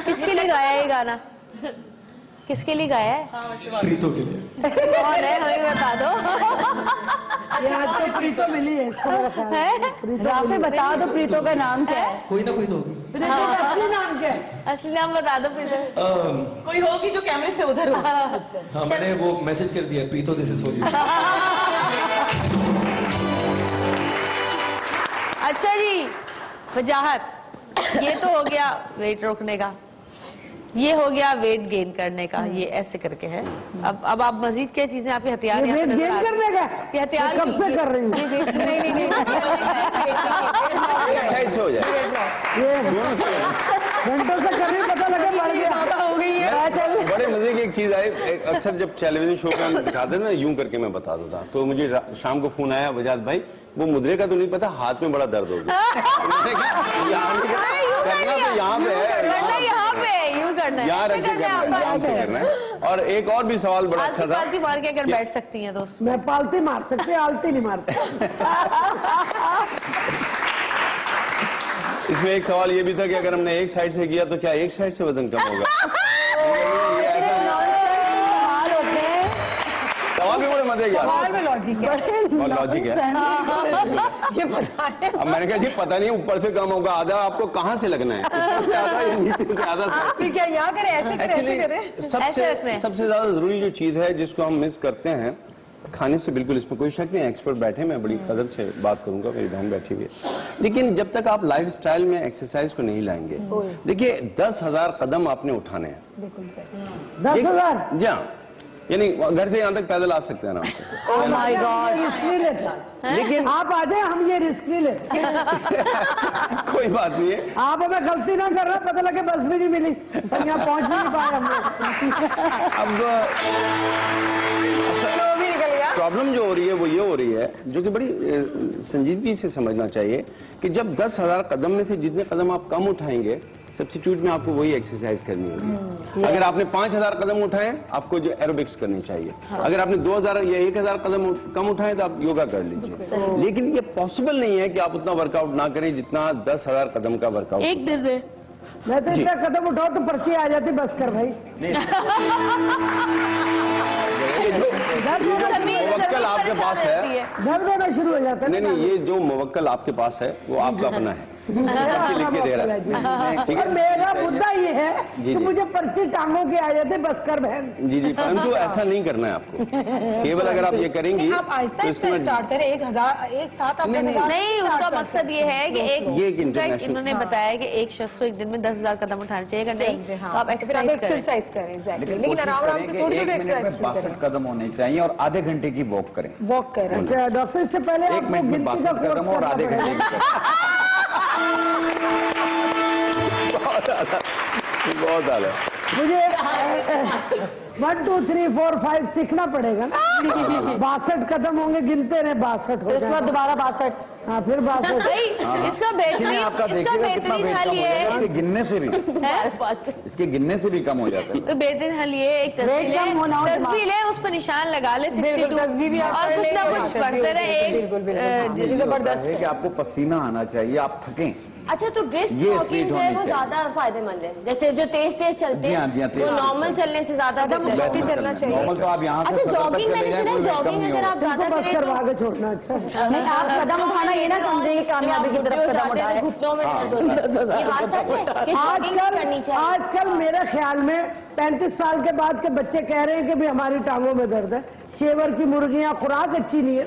किसके लिए गाया ये गाना? किसके लिए गाया है? प्रीतो के लिए। कौन है हमें बता दो। ये आज तो प्रीतो मिली है इसको मेरा ख्याल है। राफे बता दो प्रीतो का नाम क्या है? कोई ना कोई तो होगी। प्रीतो का असली नाम क्या है? असली नाम बता दो प्रीतो। कोई होगी जो कैमरे से उधर हो। हाँ मैंने वो मैसेज कर दिया Preeto this is for you. अच्छा जी, वजाहत ये तो हो गया वेट रोकने का। ये हो गया वेट गेन करने का, ये ऐसे करके है। अब आप मजीद क्या चीजें आपके हथियार ये यहाँ पे वेट नजर गेन आ रहे हैं। करने का ये हथियार कब से कर रही हूँ ये वेट नहीं एक साइड से हो जाए। ये घंटों से कर रही हूँ, पता लगा बढ़ गया हो गई है। बड़े मजे की एक चीज आई, अक्सर जब टेलीविजन शो पे हम दिखाते हैं ना, यूं करके मैं बता देता, तो मुझे शाम को फोन आया, वजाद भाई वो मुद्रे का तो नहीं पता, हाथ में बड़ा दर्द हो गया। करना तो यहाँ पे है, यहाँ पे यूं करना है, यहाँ रख के करना है, आराम से करना है। और एक और भी सवाल बड़ा अच्छा था, पालती मार के अगर बैठ सकती हैं दोस्त। मैं पालती मार सकती, आलती नहीं मार सकती। इसमें एक सवाल ये भी था कि अगर हमने एक साइड से किया तो क्या एक साइड से वजन कम होगा? सवाल भी बड़े मजे का, सवाल में लॉजिक है। और लॉजिक है। ये बताएं। अब मैंने कहा जी पता नहीं ऊपर से कम होगा, आधा आपको कहाँ से लगना है, ऊपर से आधा या नीचे से आधा? फिर क्या यहाँ करें, ऐसे करें, ऐसे करें? एक्चुअली सबसे ज्यादा जरूरी जो चीज है जिसको हम मिस करते हैं खाने से, बिल्कुल इसमें कोई शक नहीं, एक्सपर्ट बैठे, मैं बड़ी कदर से बात करूंगा, मेरी बहन बैठी हुई है, लेकिन जब तक आप लाइफ स्टाइल में एक्सरसाइज को नहीं लाएंगे, देखिए 10,000 कदम आपने उठाने हैं। 10,000 जी हाँ, यानी घर से यहाँ तक पैदल आ सकते हैं ना। Oh my God, रिस्क नहीं लेता, लेकिन आप आ जाए, हम ये रिस्क नहीं लेते। कोई बात नहीं है, आप हमें गलती ना कर रहे, पता लगे बस भी नहीं मिली और यहाँ पहुंच भी नहीं पाए हम लोग। प्रॉब्लम जो हो रही है वो ये हो रही है, जो कि बड़ी संजीदगी से समझना चाहिए कि जब 10,000 कदम में से जितने कदम आप कम उठाएंगे, सब्स्टिट्यूट में आपको वही एक्सरसाइज करनी होगी। अगर आपने 5,000 कदम उठाए, आपको जो एरोबिक्स करनी चाहिए। अगर आपने 2,000 या 1,000 कदम कम उठाए तो आप योगा कर लीजिए, लेकिन ये पॉसिबल नहीं है कि आप उतना वर्कआउट ना करें जितना 10,000 कदम का वर्कआउट एक दिन में। मैं तो इतना कदम उठाओ तो पर्ची आ जाती, बस कर भाई। मुवक्कल आपके पास है, दर्द होना शुरू हो जाता है। नहीं, ये जो मुवक्कल आपके पास है वो आपका अपना है, लिख के दे रहा है, ठीक और है। मेरा मुद्दा ये है जी, कि मुझे पर्ची टांगों के आ जाते, बस कर बहन। जी जी, परंतु ऐसा नहीं करना है आपको, केवल अगर आप ये करेंगी आप आहिस्ता तो आहिस्ता इसमें स्टार्ट करें, 1,000 एक साथ आप नहीं, 10,000 नहीं, उनका मकसद ये है कि ये एक international- इन्होंने बताया कि एक शख्स को एक दिन में 10,000 कदम उठाने चाहिए, अगर नहीं तो आप एक्सरसाइज करें। एग्जैक्टली, लेकिन आराम आराम से थोड़ी थोड़ी एक्सरसाइज 62 कदम होने चाहिए और आधे घंटे की वॉक करें। वॉक करें। अच्छा डॉक्टर, इससे पहले एक आपको मिनट में गिनती का 62 कोर्स कदम और करना आधे घंटे पड़ेगा। की बहुत ज्यादा मुझे 1 2 3 4 5 सीखना पड़ेगा ना। 62 कदम होंगे, गिनते रहे, 62 हो उसके बाद दोबारा 62। हाँ, फिर 62। भाई इसका बेहतरीन हल ये है, इसके गिनने से भी इसके गिनने से भी कम हो जाता है। तो बेहतरीन हल ये है, एक तस्बीह ले, उस पर निशान लगा ले 62, तस्बीह भी आप और पढ़ कुछ ना लें, कुछ पढ़ते रहे। बिल्कुल बिल्कुल, जबरदस्त है कि आपको पसीना आना चाहिए, आप थकें। अच्छा, तो ब्रिस्क ये वॉकिंग स्पीड जो है होनी वो चाहिए। ज्यादा फायदेमंद है, जैसे जो तेज तेज चलते जी हाँ, हैं जी हाँ, तेज वो तेज नॉर्मल चलने से ज्यादा कदम बेहतर है। उठाते चलना चाहिए। नॉर्मल तो आप यहाँ से अच्छा, 70 तक जॉगिंग मैंने चले जाएं, सुना है, कोई वेट कम जॉगिंग नहीं अगर होगा। आप ज्यादा बस करें करवा तो के छोड़ना। अच्छा नहीं, आप कदम उठाना ये ना समझेंगे कामयाबी की तरफ कदम उठा रहे हैं। घुटनों में दर्द होता है, ये बात सच है कि जॉगिंग करनी चाहिए। आजकल मेरे ख्याल में 35 साल के बाद के बच्चे कह रहे हैं कि भी हमारी टांगों में दर्द है, शेवर की मुर्गियां, खुराक अच्छी नहीं है।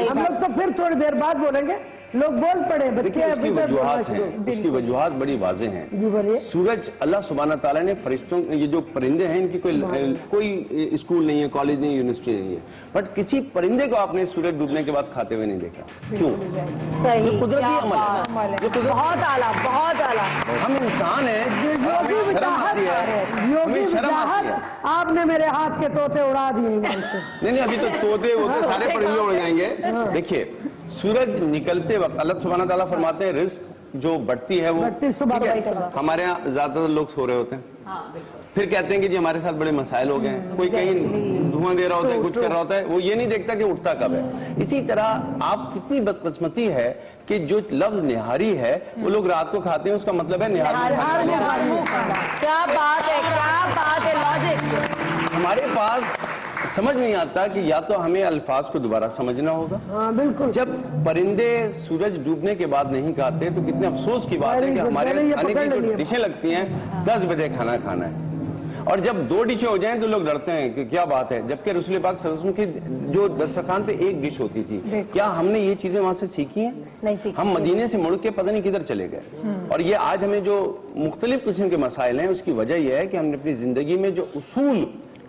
हम लोग तो फिर थोड़ी देर बाद बोलेंगे, लोग बोल पड़े, बच्चे देखिए उसकी अभी तक बोलना वजूहात शुरू। हैं, उसकी वजूहात बड़ी वाज़ेह हैं। जी बोलिए। सूरज, अल्लाह सुब्हाना ताला ने फरिश्तों, ये जो परिंदे हैं इनकी कोई स्कूल नहीं है, कॉलेज नहीं, यूनिवर्सिटी नहीं है, बट किसी परिंदे को आपने सूरज डूबने के बाद खाते हुए नहीं देखा। क्यों? सही, कुदरती क्या अमल है, जो कुदरत- बहुत आला, बहुत आला। हम इंसान हैं, योगी हमें शर्म वजाहत, आती है, योगी हमें शर्म आती है। वजाहत, आपने मेरे हाथ के तोते उड़ा दिए ईमान से। नहीं, अभी तो तोते होते सारे परिंदे उड़ जाएंगे। देखिए, सूरज निकलते वक्त अल्लाह सुब्हाना ताला फरमाते हैं रिस्क जो बढ़ती है वो बढ़ती सुबह ठीक है? सुबह। हमारे यहाँ ज्यादातर लोग सो रहे होते हैं, फिर कहते हैं कि जी हमारे साथ बड़े मसाइल हो गए हैं, कोई कहीं धुआं दे रहा होता है, कुछ कर रहा होता है, वो ये नहीं देखता कि उठता कब है। इसी तरह आप कितनी बदकिस्मती है कि जो लफ्ज निहारी है वो लोग रात को खाते हैं, उसका मतलब है निहारी। क्या बात है, क्या बात है, लॉजिक। हमारे पास समझ नहीं आता कि या तो हमें अल्फाज को दोबारा समझना होगा। हाँ बिल्कुल। जब परिंदे सूरज डूबने के बाद नहीं खाते तो कितने अफसोस की बात है कि हमारे पहले ये खाने पकड़ की जो लेनी है। डिशें लगती हैं 10 बजे खाना खाना है, और जब 2 डिशें हो जाएं तो लोग डरते हैं कि क्या बात है, जबकि रसूल पाक सल्लल्लाहु अलैहि वसल्लम की जो दस्तरखान पे एक डिश होती थी, क्या हमने ये चीजें वहां से सीखी हैं? नहीं सीखी। हम मदीने से मुड़ के पता नहीं किधर चले गए। और ये आज हमें जो मुख्तलिफ किस्म के मसाइल हैं, उसकी वजह यह है कि हमने अपनी जिंदगी में जो उसूल,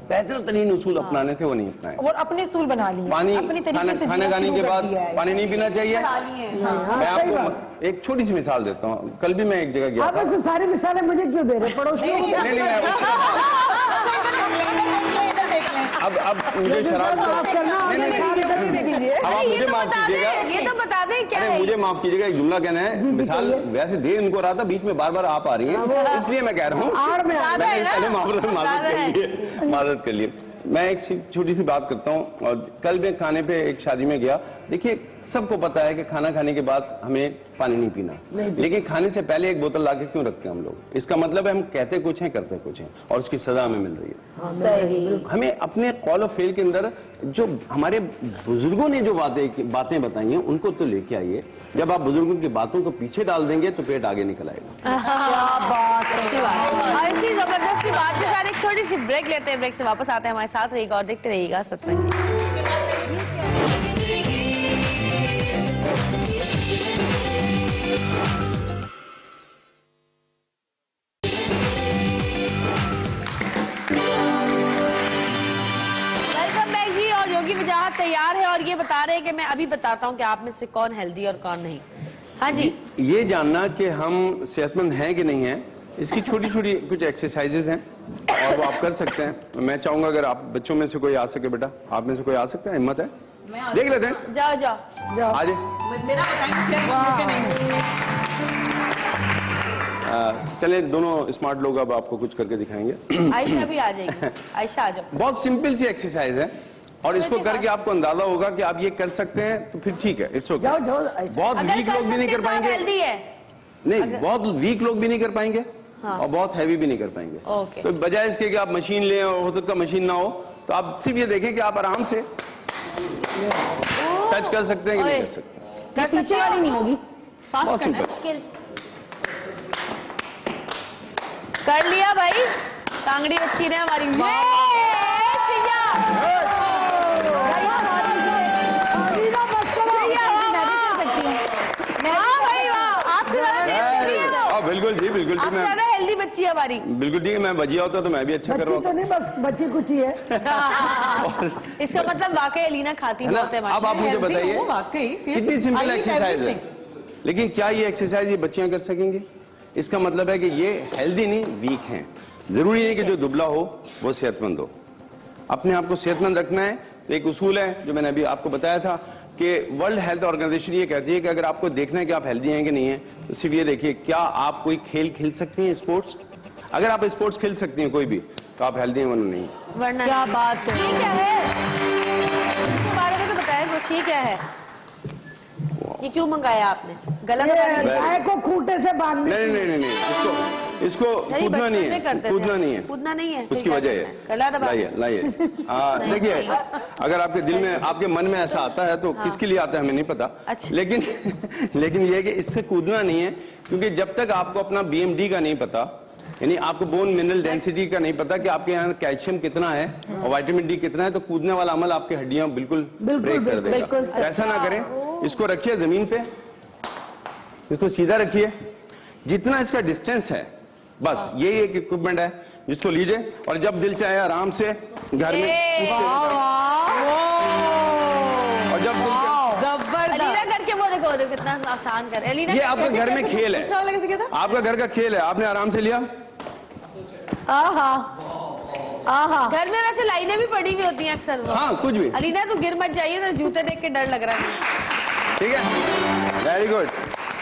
बेहतर तरीन उसूल अपनाने थे, वो नहीं अपनाए। और अपने सूल बना लिए, पानी अपनी तरीके से खाने जीना खाने शुरू के कर बाद दिया है। पानी नहीं पीना चाहिए। मैं आपको एक छोटी सी मिसाल देता हूँ। कल भी मैं एक जगह गया आप था। ऐसे सारी मिसालें मुझे क्यों दे रहे, पड़ोसियों को नहीं, नहीं, अब मुझे शराब आप करना, नहीं, अब आप मुझे माफ कीजिएगा, ये तो बता दें क्या अरे है। मुझे माफ कीजिएगा, एक जुमला कहना है। मिसाल वैसे दे इनको रहा था, बीच में बार बार आप आ रही हैं, इसलिए मैं कह रहा हूँ। आड़ में आ मैंने पहले माजरत कर लिए। मैं एक छोटी सी बात करता हूँ। और कल मैं खाने पे एक शादी में गया। देखिए, सबको पता है कि खाना खाने के बाद हमें पानी नहीं पीना, लेकिन खाने से पहले एक बोतल लाके क्यों रखते हैं हम लोग? इसका मतलब है हम कहते कुछ हैं, करते कुछ हैं, और उसकी सजा हमें मिल रही है। हमें अपने कॉल ऑफ फेल के अंदर जो हमारे बुजुर्गों ने जो बातें बताई हैं, उनको तो लेके आइए। जब आप बुजुर्गों की बातों को पीछे डाल देंगे तो पेट आगे निकल आएगा। अच्छी बात। और इसी जबरदस्ती बात के साथ एक छोटी सी ब्रेक लेते हैं। ब्रेक से वापस आते हैं, हमारे साथ रहिएगा और देखते रहिएगा सतरंगी। वेलकम बैक जी। और योगी वजाहत तैयार है और ये बता रहे हैं कि मैं अभी बताता हूँ कि आप में से कौन हेल्दी और कौन नहीं। हाँ जी, ये जानना कि हम सेहतमंद हैं कि नहीं हैं, इसकी छोटी छोटी कुछ एक्सरसाइजेज हैं और वो आप कर सकते हैं। मैं चाहूंगा अगर आप बच्चों में से कोई आ सके, बेटा आप में से कोई आ सकता है, हिम्मत है? देख लेते हैं। जाओ जाओ आ जाए। चले, दोनों स्मार्ट लोग अब आपको कुछ करके दिखाएंगे। आयशा भी आ जाएगी। आयशा आ जाओ। बहुत सिंपल सी एक्सरसाइज है और इसको करके आपको अंदाजा होगा कि आप ये कर सकते हैं, तो फिर ठीक है, इट्स ओके। बहुत वीक लोग भी नहीं कर पाएंगे, हेल्दी है नहीं, बहुत वीक लोग भी नहीं कर पाएंगे और बहुत हैवी भी नहीं कर पाएंगे। ओके। तो बजाय इसके कि आप मशीन लें और हो सकता मशीन ना हो, तो आप सिर्फ ये देखें कि आप आराम से टच कर सकते हैं कि नहीं कर सकते। पीछे वाली नहीं होगी। बहुत सिंपल। कर लिया भाई, कांगड़ी बच्ची ने हमारी। बिल्कुल जी, बिल्कुल जी, मैं ज्यादा हेल्दी बच्ची है हमारी। बिल्कुल ठीक है। मैं बजिया होता तो मैं भी अच्छा कर रहा बच्ची तो नहीं, बस बच्ची कुछ ही है। इसका मतलब वाकई एलिना खाती है ना? बहुत है। अब आप मुझे बताइए कितनी सिंपल एक्सरसाइज है, लेकिन क्या ये एक्सरसाइज ये बच्चियां कर सकेंगी? इसका मतलब है कि ये हेल्दी नहीं, वीक हैं। जरूरी नहीं कि जो दुबला हो वो सेहतमंद हो। अपने आप को सेहतमंद रखना है तो एक उसूल है जो मैंने अभी आपको बताया था कि वर्ल्ड हेल्थ ऑर्गेनाइजेशन ये कहती है कि अगर आपको देखना है कि आप हेल्दी हैं कि नहीं है, तो सिर्फ ये देखिए, क्या आप कोई खेल खेल सकती हैं, स्पोर्ट्स? अगर आप स्पोर्ट्स खेल सकती हैं कोई भी, तो आप हेल्दी हैं, वरना नहीं। वरना क्या बात है। क्या है इसके बारे में तो बताया कुछ। ये क्या है? ये क्यों मंगाया आपने? गलत गाय को खूंटे से बांधने। नहीं नहीं नहीं नहीं, इसको कूदना नहीं है, कूदना नहीं है, कूदना नहीं है। उसकी वजह है। लाइए लाइए। देखिए, अगर आपके दिल में, आपके मन में ऐसा आता है तो किसके लिए आता है हमें नहीं पता। अच्छा। लेकिन ये है कि इससे कूदना नहीं है, क्योंकि जब तक आपको अपना BMD का नहीं पता, यानी आपको बोन मिनरल डेंसिटी का नहीं पता कि आपके यहाँ कैल्शियम कितना है और विटामिन D कितना है, तो कूदने वाला अमल आपकी हड्डियां बिल्कुल ब्रेक कर देगा। ऐसा ना करें। इसको रखिए जमीन पे, इसको सीधा रखिए, जितना इसका डिस्टेंस है, बस यही एक इक्विपमेंट है जिसको लीजिए और जब दिल चाहे आराम से घर में और जब अलीना करके वो देखो कितना आसान कर। अलीना ये आपका घर में खेल है, आपका घर का खेल है, आपने आराम से लिया। घर में वैसे लाइनें भी पड़ी हुई होती हैं अक्सर। हाँ, कुछ भी। अलीना तू गिर मत जाइए, तो जूते देख के डर लग रहा है। ठीक है, वेरी गुड।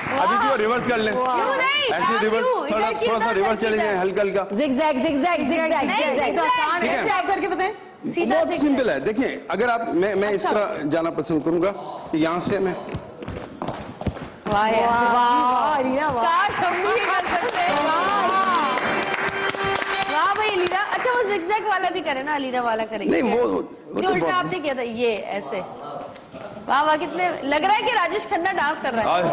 अब इसको रिवर्स कर लें। क्यों नहीं? ऐसे रिवर्स, थोड़ा सा रिवर्स चले जाए, हल्का हल्का। Zigzag zigzag zigzag zigzag. ठीक है, आप करके बताएं। बहुत सिंपल है। देखिए, अगर आप, मैं इस तरह जाना पसंद करूंगा, यहाँ से मैं, काश हम भी कर सकते। वाह भाई अलीना। अच्छा, वो जिगजैग वाला भी करे ना, अलीना वाला करेंगे। नहीं, वो जो तो उल्टा आपने किया था, ये ऐसे। वाह वाह, कितने लग रहा है कि राजेश खन्ना डांस कर रहा है।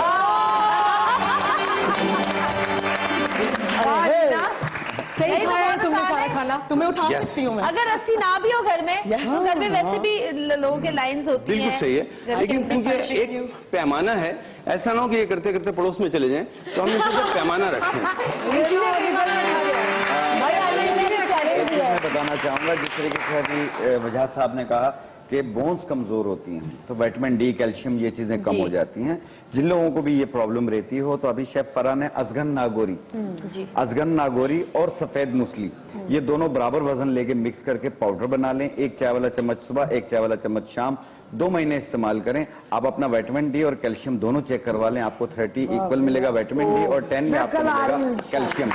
सही यही तो खाया है बहुत तुमने आसान सारा है। खाना। तुम्हें उठा Yes. सकती हूँ मैं। अगर रस्सी ना भी हो घर में तो घर में वैसे भी लोगों के लाइंस होती हैं। बिल्कुल सही है, घर के लेकिन अंदर क्योंकि फर्श- एक पैमाना है, ऐसा ना हो कि ये करते करते पड़ोस में चले जाएं, तो हमने सोचा पैमाना रखें। मैं बताना चाहूंगा जिस तरीके से अभी वजाहत साहब ने कहा कि बोन्स कमजोर होती हैं तो विटामिन डी, कैल्शियम ये चीजें कम जी। हो जाती हैं। जिन लोगों को भी ये प्रॉब्लम रहती हो तो अभी शेफ फरहान ने अजगन नागोरी, अजगन नागोरी और सफेद मूसली ये दोनों बराबर वजन लेके मिक्स करके पाउडर बना लें। 1 चाय वाला चम्मच सुबह, 1 चाय वाला चम्मच शाम, 2 महीने इस्तेमाल करें। आप अपना विटामिन डी और कैल्शियम दोनों चेक करवा लें, आपको 30 इक्वल मिलेगा विटामिन डी और 10 में आपको मिलेगा calcium.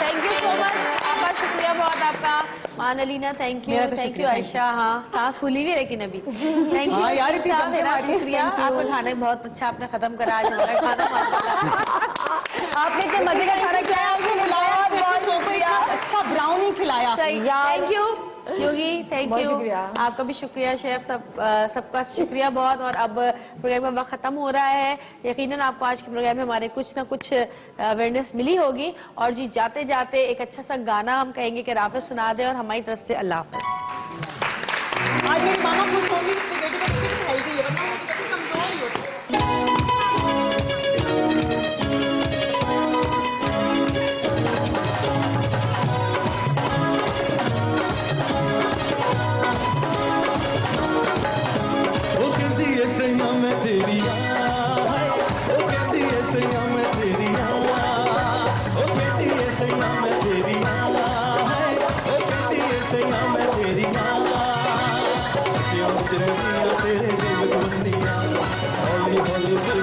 Thank you so much, आपका शुक्रिया बहुत आपका। मानलीना थैंक यू, मेरा तो थैंक यू शुक्रिया, आयशा। हाँ, सांस फूली हुई लेकिन अभी। थैंक यू हाँ यार, इतनी साहब, जमके मेरा मारी। शुक्रिया। Thank you. आपका खाना बहुत अच्छा आपने खत्म करा आज हमारा खाना माशाल्लाह। आपने इतने मजे का खाना खिलाया, मुझे खिलाया, बहुत शुक्रिया। अच्छा ब्राउनी खिलाया। सही, थैंक यू योगी, थैंक बहुत यू। शुक्रिया। आपका भी शुक्रिया शेफ, सबका शुक्रिया बहुत। और अब प्रोग्राम हमारा खत्म हो रहा है। यकीनन आपको आज के प्रोग्राम में हमारे कुछ ना कुछ अवेयरनेस मिली होगी। और जी जाते जाते एक अच्छा सा गाना हम कहेंगे कि राफिज सुना दे और हमारी तरफ से अल्लाह हाफ़िज़। आज मेरी मामा खुश होंगी, मेरी बेटी कितनी हेल्दी है, वरना मेरी बेटी कमजोर ही होती है। ओ कहती है सैया मैं तेरी ओ कहती है सैया मैं तेरी ओ कहती है सैया मैं तेरी ओ कहती है सैया मैं तेरी तेरे दिल को बसनिया हौली हौली दिल